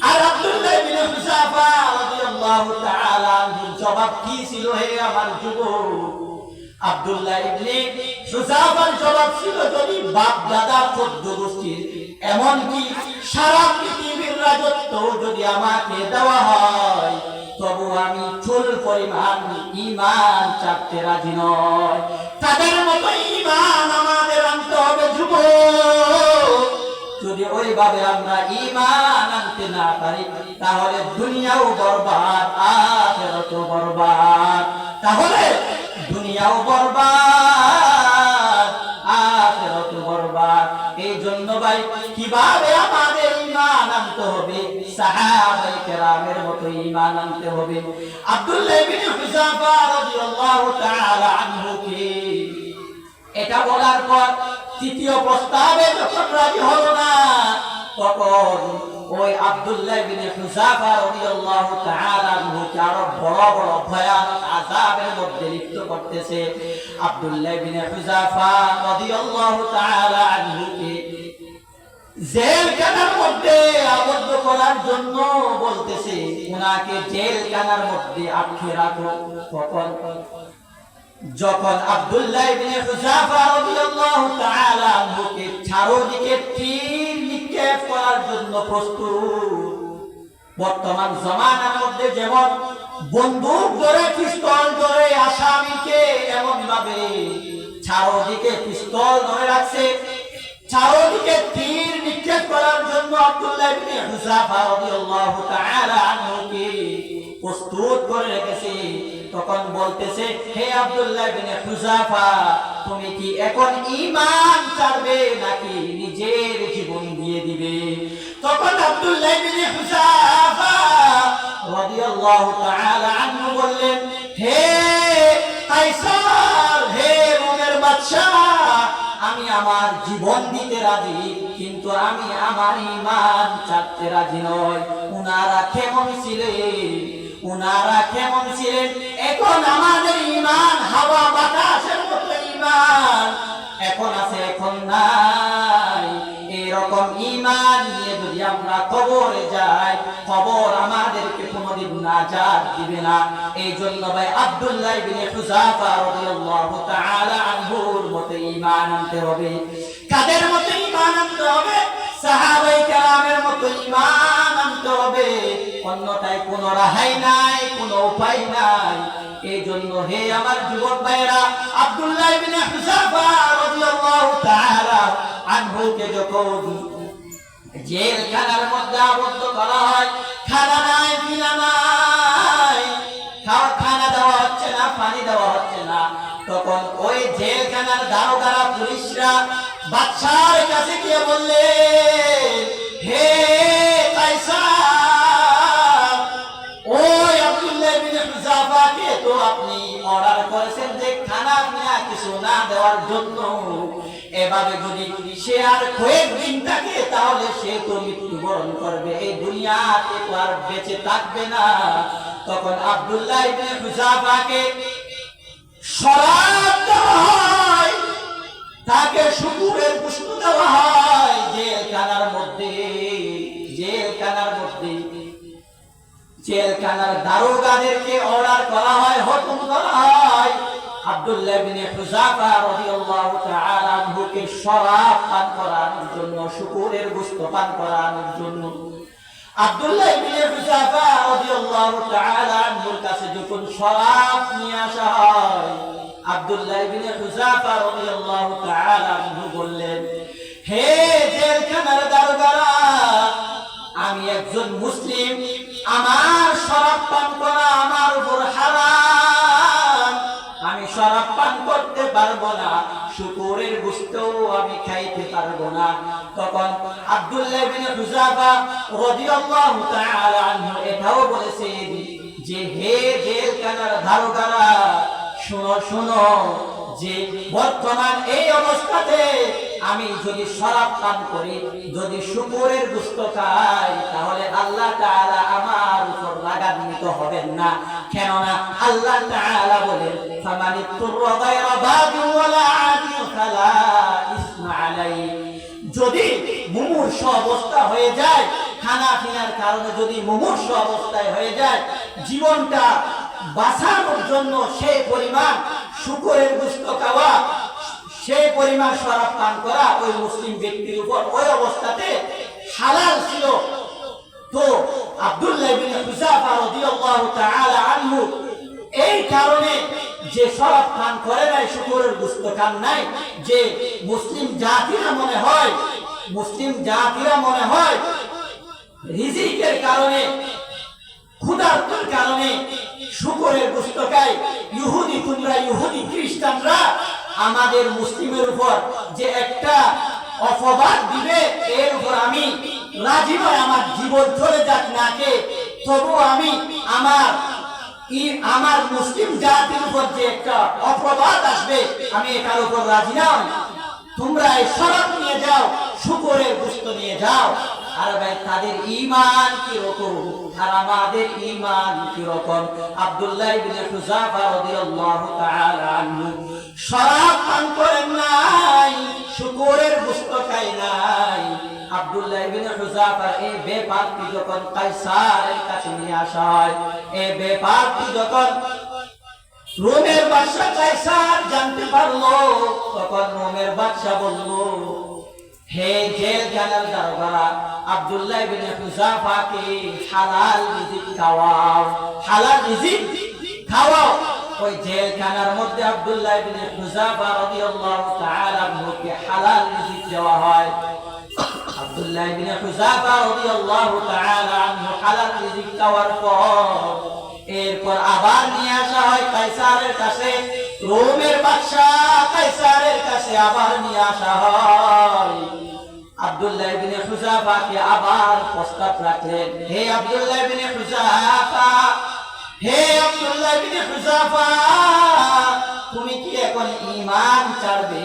আর আব্দুল্লাহ ইবনে হুযাফা রাদিয়াল্লাহু তাআলা আনহুর জবাব কি ছিল? হে আমার যুবক, আব্দুল্লাহ ইবনে হুযাফার জবাব ছিল, যদি বাপ দাদা 14 গোষ্ঠীর, এমনকি সারা পৃথিবীর রাজত্ব যদি আমাকে দেওয়া হয়, তবু আমি চুল পরিমাণ ঈমান চাপতে রাজি নয়। তাদের মতো ঈমান আমাদের আনতে হবে যুবক। যদি ওইভাবে আমরা ঈমান আনতে না পারি, তাহলে দুনিয়াও বরবাদ, আখিরাতও বরবাদ। তাহলে দুনিয়াও বরবাদ, আখিরাতও বরবাদ। এই জন্য ভাই, কিভাবে আমাদের ঈমান আনতে হবে? সাহাবায়ে কেরামের মতো ঈমান আনতে হবে। আব্দুল্লাহ ইবনে হুযাফা রাদিয়াল্লাহু তাআলা আনহুকে এটা বলার পর তৃতীয় প্রস্তাবে যখন রাজি হলো না, তখন ওই আব্দুল্লাহ ইবনে হুযাফা রাদিয়াল্লাহু তাআলা আনহুকে আরো বড় বড় ভয়ানক আযাবের মধ্যে লিপ্ত করতেছে। আব্দুল্লাহ ইবনে হুযাফা রাদিয়াল্লাহু তাআলা আনহুকে জেলখানার মধ্যে আবদ্ধ করার জন্য বলতেছে, উনাকে জেলখানার মধ্যে আটকে রাখো। যখন আব্দুল্লাহ ইবনে হুযাফা রাদিয়াল্লাহু তাআলা আনহুকে চারদিকে তীর নিক্ষেপ করার জন্য প্রস্তুত, বর্তমান জামানার মধ্যে যেমন বন্দুক ধরে, পিস্তল ধরে আসামিকে এমন ভাবে চারদিকে পিস্তল ধরে রাখছে, চারদিকে তীর নিক্ষেপ করার জন্য আব্দুল্লাহ ইবনে হুযাফা রাদিয়াল্লাহু তাআলা আনহুকে প্রস্তুত করে রেখেছে। তখন বলতেছে, হে আব্দুল্লাহ ইবনে হুযাফা, তুমি কি এখন ঈমান ছাড়বে নাকি নিজের জীবন দিয়ে দিবে? তখন আব্দুল্লাহ ইবনে হুযাফা রাদিয়াল্লাহু তাআলা আনহু বললেন, হে কায়সার, হে রোমের বাদশা, আমি আমার জীবন দিতে রাজি, কিন্তু আমি আমার ঈমান ছাড়তে রাজি নই। উনারা কেমন ছিলেন? এখন আমাদের ঈমান হাওয়া বাতাসের মতো ঈমান। এখন আছে এখন নাই। এরকম ঈমান নিয়ে যদি আমরা কবরে যাই, কবর আমাদেরকে কোনোদিন নাজাত দিবে না। এই জন্য ভাই আব্দুল্লাহ ইবনে হুযাফা রাদিয়াল্লাহু তাআলা আনহুর মতো ঈমান আনতে হবে। কাদের মতো ঈমান আনতে হবে? সাহাবায়ে কেরামের মতো ঈমান আনতে হবে। অন্যথায় কোনো রাহাই নাই, কোনো উপায় নাই। এই জন্য হে আমার যুবক ভাইরা, আব্দুল্লাহ ইবনে হুযাফা রাদিয়াল্লাহু তাআলা আনহুকে যখন জেলখানার মধ্যে আবদ্ধ করা হয়, খানা নাই, পিনা নাই, খানা দেওয়া হচ্ছে না, পানি দেওয়া হচ্ছে না, তখন ওই জেলখানার দারোগারা, পুলিশরা বাদশার কাছে গিয়ে বললে, হে কায়সার, ওই আব্দুল্লাহ ইবনে হুযাফাকে তো আপনি অর্ডার করেছেন যে খানা পিনা কিছু না দেওয়ার জন্য। এভাবে যদি সে আর কয়েকদিন থাকে তাহলে সে তো মৃত্যুবরণ করবে, এই দুনিয়াতে তো আর বেঁচে থাকবে না। তখন আব্দুল্লাহ ইবনে হুযাফাকে শরাব দেওয়া হয়, তাকে শুকুরের গোশত দেওয়া হয়। জেলখানার মধ্যে জেলখানার দারোগাদেরকে অর্ডার করা হয়, হুকুম করা হয় আব্দুল্লাহ ইবনে হুযাফা রাদিয়াল্লাহু তাআলা আনহুকে শরাব পান করানোর জন্য, শুকুরের গোশত পান করানোর জন্য। আব্দুল্লাহ ইবনে হুযাফা রাদিয়াল্লাহু তাআলা আনহুর কাছে যখন শরাব নিয়ে আসা হয়, আব্দুল্লাহ ইবনে হুযাফা রাদিয়াল্লাহু তাআলা আনহু বললেন, হে জেলখানার দারোগারা, আমি একজন মুসলিম, আমার শরাব পান করা আমার উপর হারাম, আমি শরাব পান করতে পারবো না, শুকরের গোশতও আমি খাইতে পারবো না। তখন আব্দুল্লাহ ইবনে হুযাফা রাদিয়াল্লাহু তাআলা আনহু এটাও বলেছেন যে, হে জেলখানার দারোগারা, শোনো শোনো, যে বর্তমান এই অবস্থাতে আমি যদি শরাব পান করি, যদি শুকরের গোশত খাই, তাহলে আল্লাহ তাআলা আমার উপর রাগান্বিত হবেন না। কেননা আল্লাহ তাআলা বলেন, ফামানিত্তুররা গায়রা বাগিন ওয়ালা আদিন ফালা ইসমা আলাইহি। যদি মুমূর্ষ অবস্থা হয়ে যায়, খানা পিনার কারণে যদি মুমূর্ষ অবস্থায় হয়ে যায়, জীবনটা বাঁচানোর জন্য সেই পরিমাণ শুকরের গোশত খাওয়া, সেই পরিমাণ শরাব পান করা ওই মুসলিম ব্যক্তির উপর ওই অবস্থাতে হালাল ছিল। তো আব্দুল্লাহ ইবনে হুযাফা রাদিয়াল্লাহু তাআলা আনহু এই কারণে যে শরাব পান করে নাই, শুকরের গোশত খান নাই, যে মুসলিম জাতিরা মনে হয় রিজিকের কারণে, ক্ষুধার্তের কারণে শুকরের গোশত খায়। ইহুদি খ্রিস্টানরা আমাদের মুসলিমের উপর যে একটা অপবাদ দিবে, এর উপর আমি রাজি নয়, আমার জীবন চলে যাক নাকে, তবু আমি আমার মুসলিম জাতির উপর যে একটা অপবাদ আসবে, আমি এটার উপর রাজি নয়। তোমরা এই শরাব নিয়ে যাও, শুকরের গোশত নিয়ে যাও। আর ভাই তাদের ঈমান কি রকম আর আমাদের ঈমান কি রকম? আব্দুল্লাহ ইবনে হুযাফা রাদিয়াল্লাহু তাআলা আনহু শরাব পান করেন নাই, শুকরের গোশত খায় নাই। আব্দুল্লাহ ইবনে হুযাফার এই ব্যাপারটি যখন কায়সারের কাছে নিয়ে আসা হয়, এই ব্যাপারটি যখন রোমের বাদশা কায়সার জানতে পারলো, তখন রোমের বাদশা বলল, হে জেলখানার দারোগারা, আব্দুল্লাহ ইবনে হুযাফাকে হালাল রিজিক খাওয়াও, হালাল রিজিক খাওয়াও। ওই জেলখানার মধ্যে আব্দুল্লাহ ইবনে হুযাফা রাদিয়াল্লাহু তাআলা আনহুকে হালাল রিজিক দেওয়া হয়। আব্দুল্লাহ ইবনে হুযাফা রাদিয়াল্লাহু তাআলা আনহু হালাল রিজিক খাওয়ার পর এরপর আবার নিয়ে আসা হয় কায়সারের কাছে, রোমের বাদশা কায়সারের কাছে আবার নিয়ে আসা হয়। আব্দুল্লাহ ইবনে হুযাফাকে আবার প্রস্তাব রাখলেন, হে আব্দুল্লাহ ইবনে হুযাফা, হে আব্দুল্লাহ ইবনে হুযাফা, তুমি কি এখন ঈমান ছাড়বে,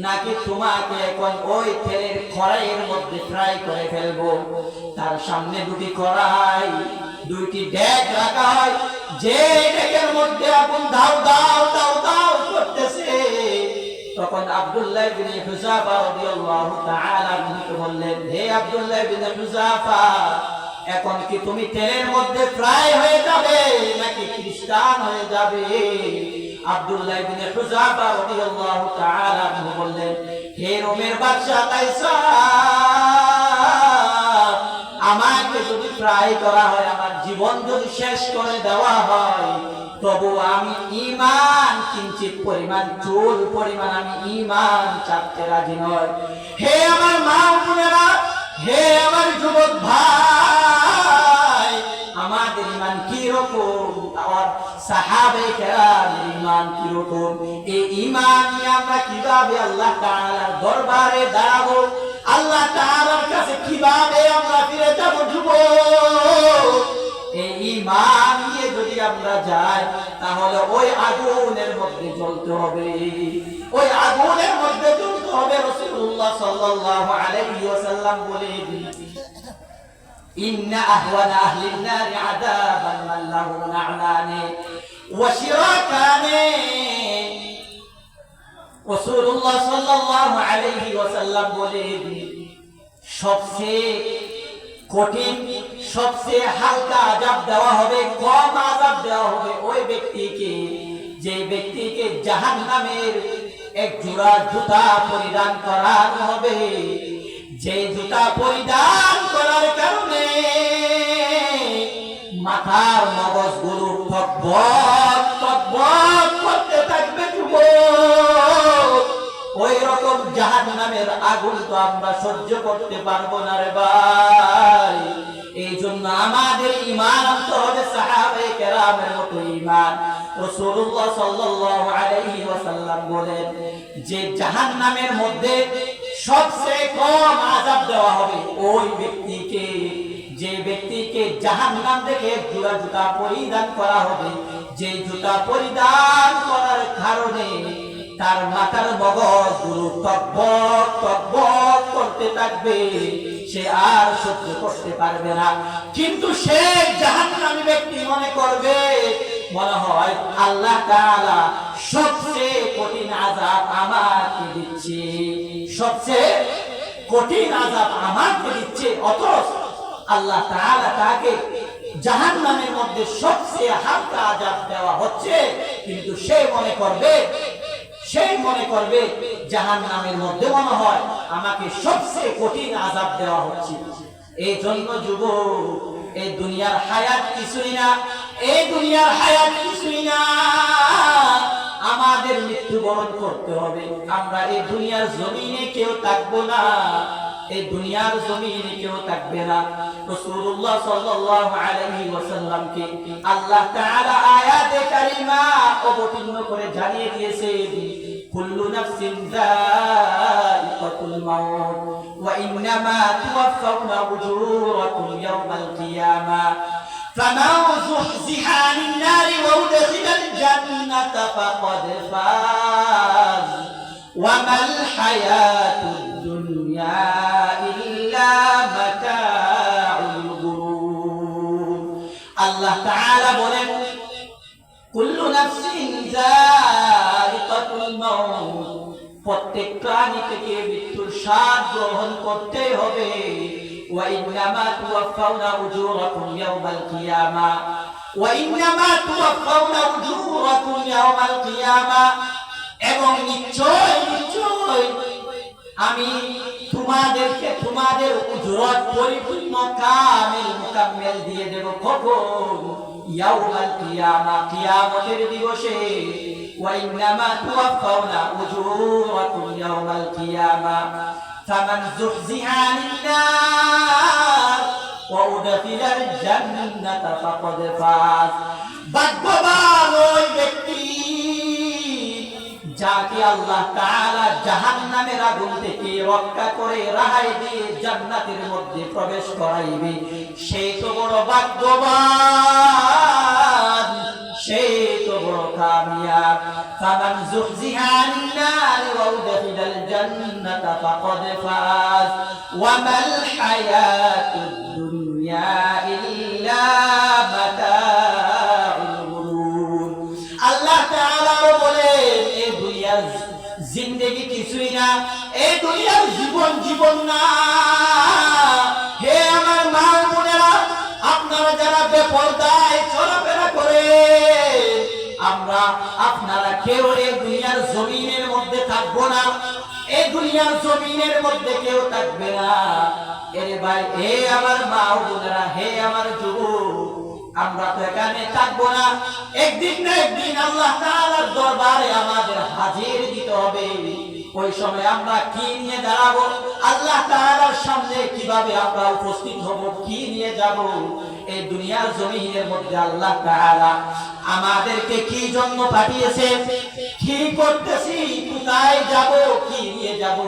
নাকি তোমাকে এখন ওই তেলের কড়াইয়ের মধ্যে ফ্রাই করে ফেলবো? তার সামনে দুটি কড়াই, দুইটি ডেক রাখা হয়, যে ডেকের মধ্যে আগুন দাও দাও দাও দাও করতেছে, তখন আব্দুল্লাহ ইবনে হুযাফা রাদিয়াল্লাহু তাআলা আনহু বললেন, হে আব্দুল্লাহ ইবনে হুযাফা, এখন কি তুমি তেলের মধ্যে ফ্রাই হয়ে যাবে নাকি খ্রিস্টান হয়ে যাবে? আব্দুল্লাহ ইবনে হুযাফা রাদিয়াল্লাহু তাআলা আনহু বললেন, হে রোমের বাদশা কাইসার, আমাকে যদি ফ্রাই করা হয়, আমার জীবন যদি শেষ করে দেওয়া হয়, তবু আমি ঈমান কিঞ্চিত পরিমাণ, চুল পরিমাণ আমি ঈমান ছাড়তে রাজি নয়। হে আমার মা বোনেরা, হে আমার যুবক ভাই, আমাদের ঈমান কি রকম, আর সাহাবায়ে কেরামের ঈমান কি রকম, এই ঈমান নিয়ে আমরা কিভাবে আল্লাহ তাআলার দরবারে দাঁড়াবো, আল্লাহ তাআলার কাছে কিভাবে আমরা ফিরে যাব? যুবক, এই ঈমান নিয়ে যদি আমরা যাই, তাহলে ওই আগুনের মধ্যে জ্বলতে হবে, ওই আগুনের মধ্যে জ্বলতে হবে। রাসূলুল্লাহ সাল্লাল্লাহু আলাইহি ওয়াসাল্লাম বলেন, ইন্না আহওয়ানা আহলিন নারি আযাবান মান লাহু না'লানি ওয়া শিরাকানি। রাসূলুল্লাহ সাল্লাল্লাহু আলাইহি ওয়াসাল্লাম বলেন, সবচেয়ে কঠিন, সবচেয়ে হালকা আযাব দেওয়া হবে, কম আযাব দেওয়া হবে ওই ব্যক্তিকে, যে ব্যক্তিকে জাহান্নামের এক জোড়া জুতা পরিধান করানো হবে, যে জুতা পরিধান করার কারণে মাথার মগজগুলো টকবক টকবক করতে থাকবে। যুবক, ওই রকম জাহান্নামের আগুন তো আমরা সহ্য করতে পারবো না রে ভাই। এই জন্য আমাদের ঈমান আনতে হবে সাহাবায়ে কেরামের মতো ঈমান। রাসূলুল্লাহ সাল্লাল্লাহু আলাইহি ওয়াসাল্লাম বলেন যে জাহান্নামের মধ্যে সবচেয়ে কম আযাব দেওয়া হবে ওই ব্যক্তিকে, যে ব্যক্তিকে জাহান্নাম থেকে জোড়া জুতা পরিধান করা হবে, যে জুতা পরিধান করার কারণে তার মাথার মগজগুলো টকবক টকবক করতে থাকবে, সে আর সহ্য করতে পারবে না। কিন্তু সে জাহান্নামী ব্যক্তি মনে করবে, মনে হয় আল্লাহ তাআলা সবচেয়ে কঠিন আযাব আমাকে দিচ্ছে, সবচেয়ে কঠিন আযাব আমাকে দিচ্ছে, অথচ আল্লাহ তাআলা তাকে জাহান্নামের মধ্যে সবচেয়ে হালকা আযাব দেওয়া হচ্ছে। কিন্তু সে মনে করবে জাহান্নামের মধ্যে মনে হয় আমাকে সবচেয়ে কঠিন আযাব দেওয়া হচ্ছে। এই জন্য যুবক, এই দুনিয়ার হায়াত কিছুই না, এই দুনিয়ার হায়াত কিছুই না, আমাদের মৃত্যুবরণ করতে হবে। আমরা এই দুনিয়ার জমিনে কেউ থাকবো না, এই দুনিয়ার জমিনে কেউ থাকবে না। রাসূলুল্লাহ সাল্লাল্লাহু আলাইহি ওয়াসাল্লামকে আল্লাহ তাআলা আয়াতে কারিমা অবতীর্ণ করে জানিয়ে দিয়েছেন, কুল্লু নাফসিন যায়িকাতুল মাউত ওয়া ইন্নামা তুওয়াফাউনা উজুরাকুম ইয়াওমাল কিয়ামাহ ফামান যুহজিহা আনিন নারি ওয়া উদখিলাল জান্নাতা ফাকাদ ফাজ ওয়া মাল হায়াতুদ দুনিয়া ইল্লা মাতাউল গুরুর। আল্লাহ তাআলা বলেন, কুল্লু নাফসিন যায়িকাতুল মাউত, প্রত্যেক প্রাণী থেকে মৃত্যুর স্বাদ গ্রহণ করতে হবে। ওয়া ইন্নামা তুওয়াফাউনা উজুরাকুম ইয়াওমাল কিয়ামাহ, ওয়া ইন্নামা তুওয়াফাউনা উজুরাকুম ইয়াওমাল কিয়ামাহ, এবং নিশ্চয় নিশ্চয় আমি তোমাদেরকে তোমাদের উজরত পরিপূর্ণ কামিল মুকাম্মেল দিয়ে দেব। কখন? ইয়াউমাল কিয়ামাহ, কিয়ামতের দিবসে। ওয়া ইন্নামা তুওয়াফাউনা উজুরাকুম ইয়াউমাল কিয়ামাহ ফামান যুহজিহা আনিন নার ওয়া উদখিলাল জান্নাতা ফাকাদ ফাজ। ভাগ্যবান ওই ব্যক্তি যাকে আল্লাহ তাআলা জাহান্নামের আগুন থেকে রক্ষা করে রেহাই দিয়ে জান্নাতের মধ্যে প্রবেশ করাইবে, সে তো বড় ভাগ্যবান, সে তো বড় কামিয়াব। ফামান যুহজিহা আনিন নার ওয়া উদখিলাল জান্নাতা ফাকাদ ফাজ ওয়া মাল হায়াতুদ দুনিয়া ইল্লা মাতাউল গুরুর। আল্লাহ তাআলা বলেন, এই দুনিয়ার জিন্দেগি আমরা আপনারা কেউ এই দুনিয়ার জমিনের মধ্যে থাকবো না, এই দুনিয়ার জমিনের মধ্যে কেউ থাকবে না। এরে ভাই, হে আমার মা ও বোনেরা, হে আমার যুবক, আমরা তো এখানে থাকবো না। একদিন না একদিন আল্লাহ তাআলার দরবারে আমাদের হাজির দিতে হবে। ওই সময় আমরা কি নিয়ে দাঁড়াবো, আল্লাহ তাআলার সামনে কিভাবে আমরা উপস্থিত হব, কি নিয়ে যাব? এই দুনিয়ার জমিনের মধ্যে আল্লাহ তাআলা আমাদেরকে কি জন্য পাঠিয়েছে, কি করতেছি, কোথায় যাব, কি নিয়ে যাব?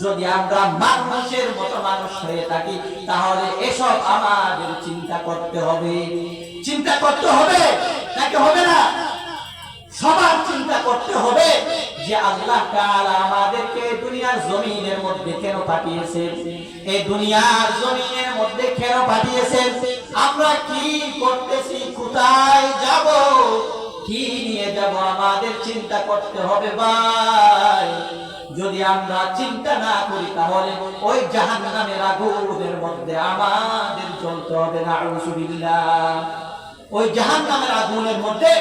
যদি আমরা মানুষের মতো মানুষ হয়ে থাকি তাহলে এসব আমাদের চিন্তা করতে হবে। চিন্তা করতে হবে নাকি হবে না? সবার চিন্তা করতে হবে যে আল্লাহ তাআলা আমাদেরকে দুনিয়ার জমিনের মধ্যে কেন পাঠিয়েছেন, এই দুনিয়ার জমিনের মধ্যে কেন পাঠিয়েছেন, আমরা কি করতেছি, কোথায় যাব, কি নিয়ে যাব, আমাদের চিন্তা করতে হবে ভাই। যদি আমরা চিন্তা না করি তাহলে ওই জাহান্নামের আগুনের মধ্যে আমাদের জ্বলতে হবে। নাউযুবিল্লাহ, ওই জাহান্নামের আগুনের মধ্যে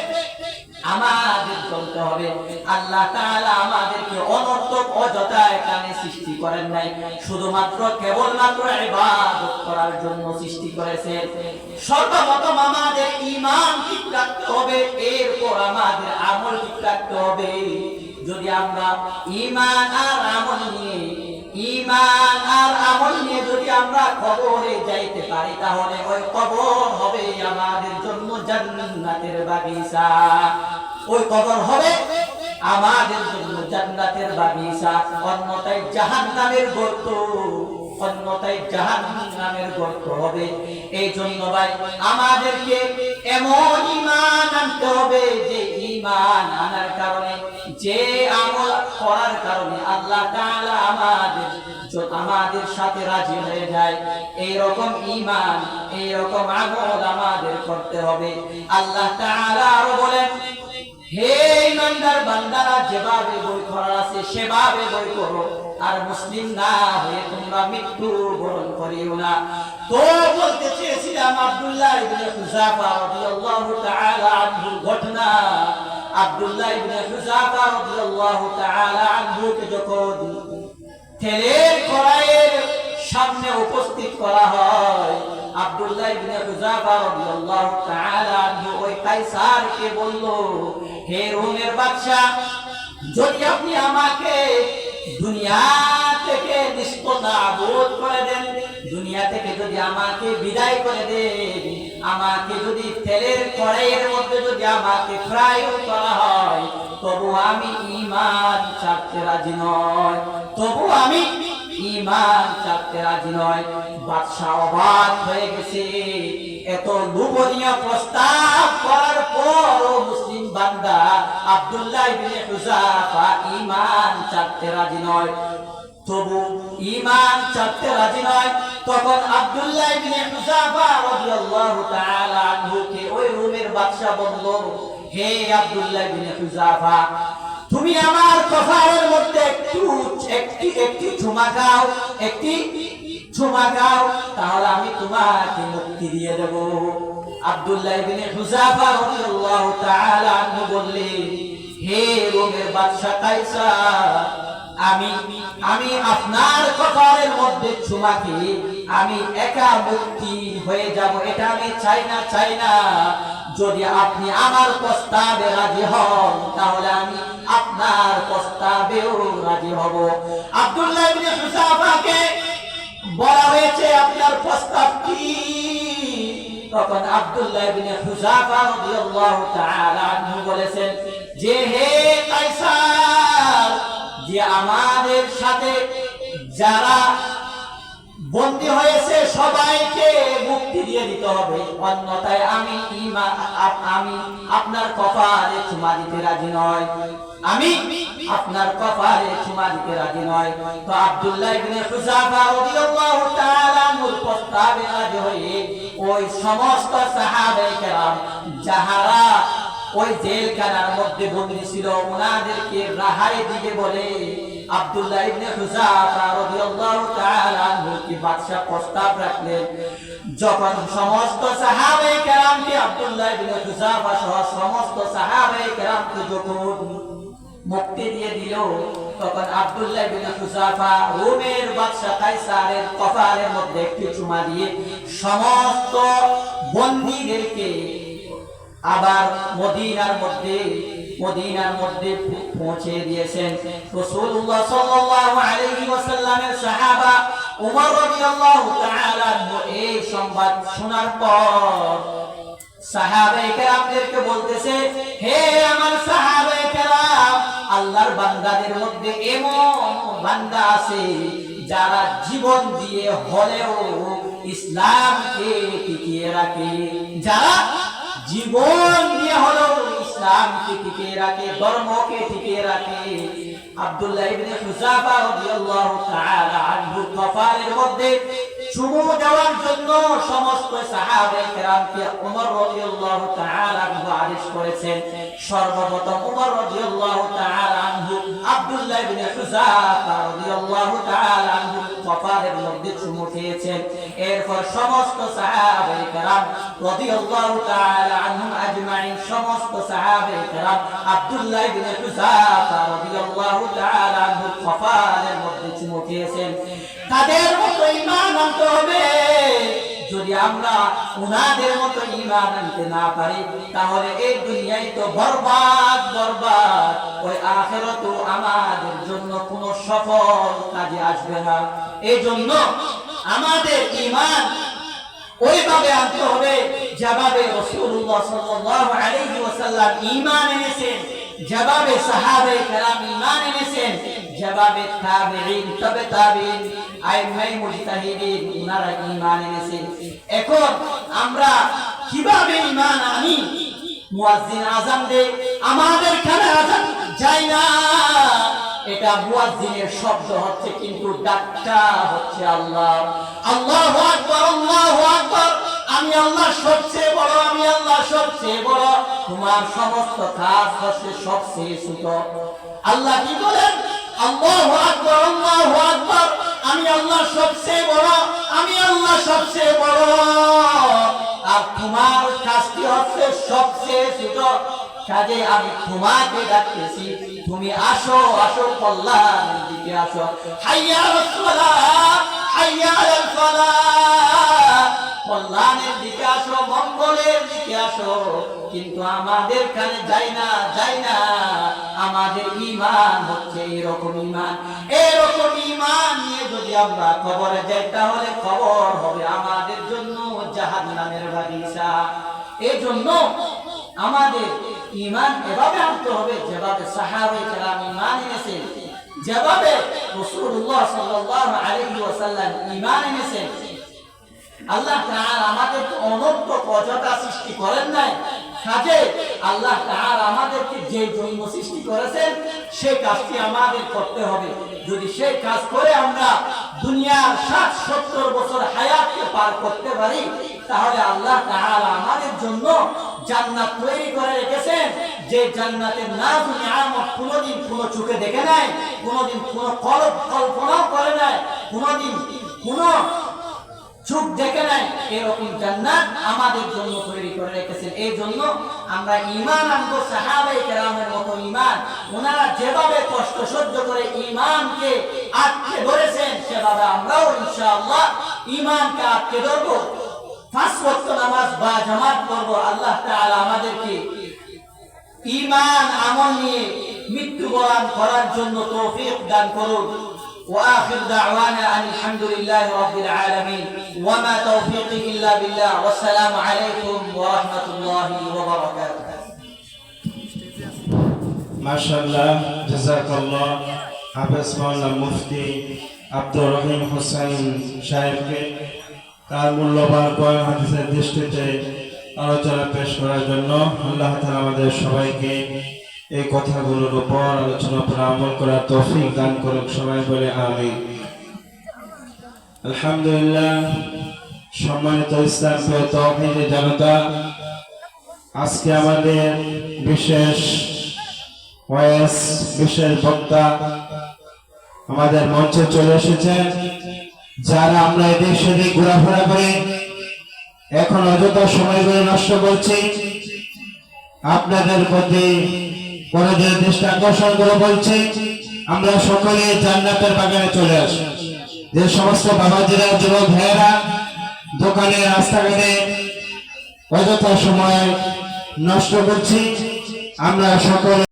আমাদের চলতে হবে। আল্লাহ তাআলা আমাদেরকে অনর্থক অযথা এখানে সৃষ্টি করেন নাই, শুধুমাত্র কেবলমাত্র ইবাদত করার জন্য সৃষ্টি করেছেন। সর্বপ্রথম আমাদের ঈমান ঠিক রাখতে হবে, এরপর আমাদের আমল ঠিক রাখতে হবে। যদি আমরা ঈমান আর আমল নিয়ে যদি আমরা কবরে যাইতে পারি তাহলে ওই কবর হবে আমাদের জন্য জান্নাতের বাগিচা। ওই কবর হবে আমাদের জন্য জান্নাতের বাগিচা, অন্যথায় জাহান্নামের গর্ত, অন্যথায় জাহান্নামের গর্ত হবে। এই জন্য ভাই আমাদেরকে এমন ঈমান আনতে হবে যে ঈমান আনার কারণে, যে আমল করার কারণে আল্লাহ তাআলা আমাদের সাথে রাজি হয়ে যায়, এইরকম ঈমান, এইরকম আমল আমাদের করতে হবে। আল্লাহ তাআলা আরো বলেন, হে ইমানদার বান্দারা, যেভাবে বই করার আছে সেভাবে বই করো, আর মুসলিম না হয়ে তোমরা মৃত্যু বরণ করিও না। তো বলতে চেয়েছিলাম আব্দুল্লাহ ইবনে হুযাফা রাদিয়াল্লাহু তাআলা আনহুর ঘটনা। আব্দুল্লাহ ইবনে হুযাফা রাদিয়াল্লাহু তাআলা আনহুকে যখন তেলের কড়াইয়ের সামনে উপস্থিত করা হয়, আব্দুল্লাহ ইবনে হুযাফা রাদিয়াল্লাহু তাআলা আনহু ওই কায়সারকে বলল, হে রোমের বাদশা, যদি আপনি আমাকে দুনিয়া থেকে নিস্তানাবুদ করে দেন, দুনিয়া থেকে যদি আমাকে বিদায় করে দেন, আমাকে যদি তেলের কড়াইয়ের মধ্যে যদি আমাকে ফ্রাই করা হয়, তবু আমি ঈমান ছাড়তে রাজি নয়, তবু আমি ঈমান ছাড়তে রাজি নয়। বাদশা অবাক হয়ে গেছে, এত লোভনীয় প্রস্তাব করার পর মুসলিম বান্দা আব্দুল্লাহ ইবনে হুযাফা ঈমান ছাড়তে রাজি নয়, তবু ঈমান ছাড়তে রাজি নয়। তখন আব্দুল্লাহ ইবনে হুযাফা রাদিয়াল্লাহু তাআলা আনহুকে ওই রোমের বাদশা বলল, হে আব্দুল্লাহ ইবনে হুযাফা, তুমি আমার কফারের মধ্যে একটি চুমা খাও, একটি চুমা খাও, তাহলে আমি তোমাকে মুক্তি দিয়ে দেব। আব্দুল্লাহ ইবনে হুযাফা রাদিয়াল্লাহু তাআলা আনহু বললেন, হে রোমের বাদশা কায়সার, আমি আপনার কপালের মধ্যে চুমা খেয়ে আমি একা মুক্তি হয়ে যাব, এটা আমি চাই না। যদি আপনি আমার প্রস্তাবে রাজি হন তাহলে আমি আপনার প্রস্তাবেও রাজি হব। আব্দুল্লাহ ইবনে হুযাফাকে বলা হয়েছে, আপনার প্রস্তাব কি? তখন আব্দুল্লাহ ইবনে হুযাফা রাদিয়াল্লাহু তাআলা আনহু বলেছেন যে, হে কায়সার, যে আমাদের সাথে যারা বন্দী হয়েছে সবাইকে মুক্তি দিয়ে দিতে হবে, অন্যথায় আমি আপনার কপালে চুমা দিতে রাজি নয়, আমি আপনার কপালে চুমা দিতে রাজি নয়। তো আব্দুল্লাহ ইবনে হুযাফা রাদিয়াল্লাহু তাআলা আনহুর প্রস্তাবে রাজি হয়ে ওই সমস্ত সাহাবায়ে কেরাম যাহারা ওই জেলখানার মধ্যে বন্দী ছিল, ওনাদেরকে রেহাই দিবে বলে আব্দুল্লাহ ইবনে হুযাফা রাদিয়াল্লাহু তাআলা আনহু কি বাদশা প্রস্তাব রাখলেন। যখন সমস্ত সাহাবায়ে কেরামকে আব্দুল্লাহ ইবনে হুযাফা সহ সমস্ত সাহাবায়ে কেরামকে যখন মুক্তি দিয়ে দিল, তখন আব্দুল্লাহ ইবনে হুযাফা রোমের বাদশা কাইসারের কপালের মধ্যে একটি চুমা দিয়ে সমস্ত বন্দীদেরকে আবার মদিনার মধ্যে পৌঁছে দিয়েছেন। রাসূলুল্লাহ সাল্লাল্লাহু আলাইহি ওয়াসাল্লামের সাহাবা ওমর রাদিয়াল্লাহু তাআলা আনহু এই সংবাদ শোনার পর সাহাবায়ে কেরামদেরকে বলতেছে, হে আমার সাহাবায়ে কেরাম, আল্লাহর বান্দাদের মধ্যে এমন বান্দা আছে যারা জীবন দিয়ে হলেও ইসলামকে টিকিয়ে রাখে, যারা জীবন দিয়ে হলেও ইসলামকে টিকিয়ে রাখে, ধর্মকে টিকিয়ে রাখে। আব্দুল্লাহ ইবনে হুযাফা রাদিয়াল্লাহু তাআলা আনহু কপালের মধ্যে চুমু দেওয়ার জন্য সমস্ত সাহাবায়ে কেরামকে ওমর রাদিয়াল্লাহু তাআলা আনহু আদেশ করেছেন। সর্বপ্রথম ওমর রাদিয়াল্লাহু তাআলা আনহু আব্দুল্লাহ ইবনে হুযাফা রাদিয়াল্লাহু তাআলা আনহু কপালের মধ্যে চুমু খেয়েছেন। এরপর সমস্ত সাহাবায়ে কেরাম রাদিয়াল্লাহু তাআলা আনহুম আজমাইন, সমস্ত সাহাবায়ে কেরাম আব্দুল্লাহ ইবনে হুযাফা রাদিয়াল্লাহু তাআলা আনহু কপালের মধ্যে চুমু খেয়েছেন। তাদের মতো ঈমান আনতে হবে। যদি আমরা উনাদের মতো ঈমান আনতে না পারি, তাহলে এই দুনিয়ায় তো বরবাদ, ওই আখিরাতও আমাদের জন্য কোনো সফল কাজে আসবে না। এই জন্য আমাদের ঈমান ওইভাবে আনতে হবে যেভাবে রাসূলুল্লাহ সাল্লাল্লাহু আলাইহি ওয়াসাল্লাম ঈমান এনেছেন, যেভাবে সাহাবায়ে কেরাম ঈমান এনেছেন, যেভাবে তাবেঈন, তবে তাবেঈন, আইম্মায়ে মুজতাহিদিন ওনারা ঈমান এনেছেন। এখন আমরা কিভাবে ঈমান আনি? মুয়াজ্জিন আযান দেয়, আমাদের কানে আযান যায় না, এটা মুয়াজ্জিনের শব্দ হচ্ছে, কিন্তু ডাকটা হচ্ছে আল্লাহ। আল্লাহু আকবার, আল্লাহু আকবার, আমি আল্লাহ সবচেয়ে বড়, আমি আল্লাহ সবচেয়ে বড়, তোমার সমস্ত কাজ হচ্ছে সবচেয়ে ছোট। আল্লাহ কি বলেন? আল্লাহু আকবার, আল্লাহু আকবার, আমি আল্লাহ সবচেয়ে বড়, আমি আল্লাহ সবচেয়ে বড়, আর তোমার কাজটি হচ্ছে সবচেয়ে ছোট। কাজে আমি তোমাকে ডাকতেছি, তুমি আসো, আসো কল্যাণের দিকে আসো। হাইয়া আলাস সালাহ, হাইয়া আলাল ফালাহ, কল্যাণের দিকে আসো, মঙ্গলের দিকে আসো। কিন্তু আমাদের কানে যায় না, যায় না। আমাদের ঈমান হচ্ছে এরকম ঈমান। এরকম ঈমান নিয়ে যদি আমরা কবরে যাই, তাহলে কবর হবে আমাদের জন্য জাহান্নামের বাগিচা। এই জন্য আমাদের ঈমান এভাবে আনতে হবে যেভাবে সাহাবায়ে কেরাম ঈমান এনেছেন, যেভাবে রাসূলুল্লাহ সাল্লাল্লাহু আলাইহি ওয়াসাল্লাম ঈমান এনেছেন। আল্লাহ তাআলা আমাদেরকে অনন্ত অযথা সৃষ্টি করেন নাই। কাজে আল্লাহ তাআলা আমাদেরকে যে জন্য সৃষ্টি করেছেন সেই কাজটি আমাদের করতে হবে। যদি সেই কাজ করে আমরা দুনিয়ার 60-70 বছর হায়াতকে পার করতে পারি, তাহলে আল্লাহ তাআলা আমাদের জন্য জান্নাত তৈরি করে রেখেছেন, যে জান্নাতের নাজ নিয়ামত কোনোদিন কোনো চোখে দেখে নাই, কোনোদিন কোনো কল্পনাও করে নাই, কোনোদিন কোনো চোখ দেখে নাই। এরকম জান্নাত আমাদের জন্য তৈরি করে রেখেছেন। এই জন্য আমরা ঈমান আনবো সাহাবায়ে কেরামের মতো ঈমান। ওনারা যেভাবে কষ্ট সহ্য করে ঈমানকে আটকে ধরেছেন, সেভাবে আমরাও ইনশাআল্লাহ ঈমানকে আটকে ধরবো। 5 ওয়াক্ত নামাজ বা জামাত পড়বো। আল্লাহ তাআলা আমাদেরকে ঈমান আমল নিয়ে মৃত্যুবরণ করার জন্য তৌফিক দান করুন। وآخر دعوانا أن الحمد لله رب العالمين وما توفيقي إلا بالله والسلام عليكم ورحمة الله وبركاته. ما شاء الله جزاك الله হাফেজ মাওলানা মুফতি আব্দুর রহিম হোসেন সাহেবকে তার মূল্যবান বয়ান হাদিসের দৃষ্টিতে আলোচনা পেশ করার জন্য আল্লাহ তাআলা আমাদের সবাইকে এই কথাগুলোর উপর আলোচনা করে আমল করার তৌফিক দান করুক। সবাই বলে আমিন। আলহামদুলিল্লাহ। সম্মানিত ইসলাম প্রিয় তাওহীদের জনতা, আজকে আমাদের বিশেষ ওয়াইস বিশেষ বক্তা আমাদের মঞ্চে চলে এসেছেন। যারা আমরা এদিক সেদিক ঘোরাফেরা করে এখন অযথা সময়গুলো নষ্ট করছি, আপনাদের প্রতি কোনদিন দৃষ্টি আকর্ষণ করে বলছি, আমরা সকলে জান্নাতের বাগানে চলে আসি। যে সমস্ত বাবাজিরা, যুবক ভাইয়েরা দোকানে রাস্তাঘাটে অযথা সময় নষ্ট করছি, আমরা সকলে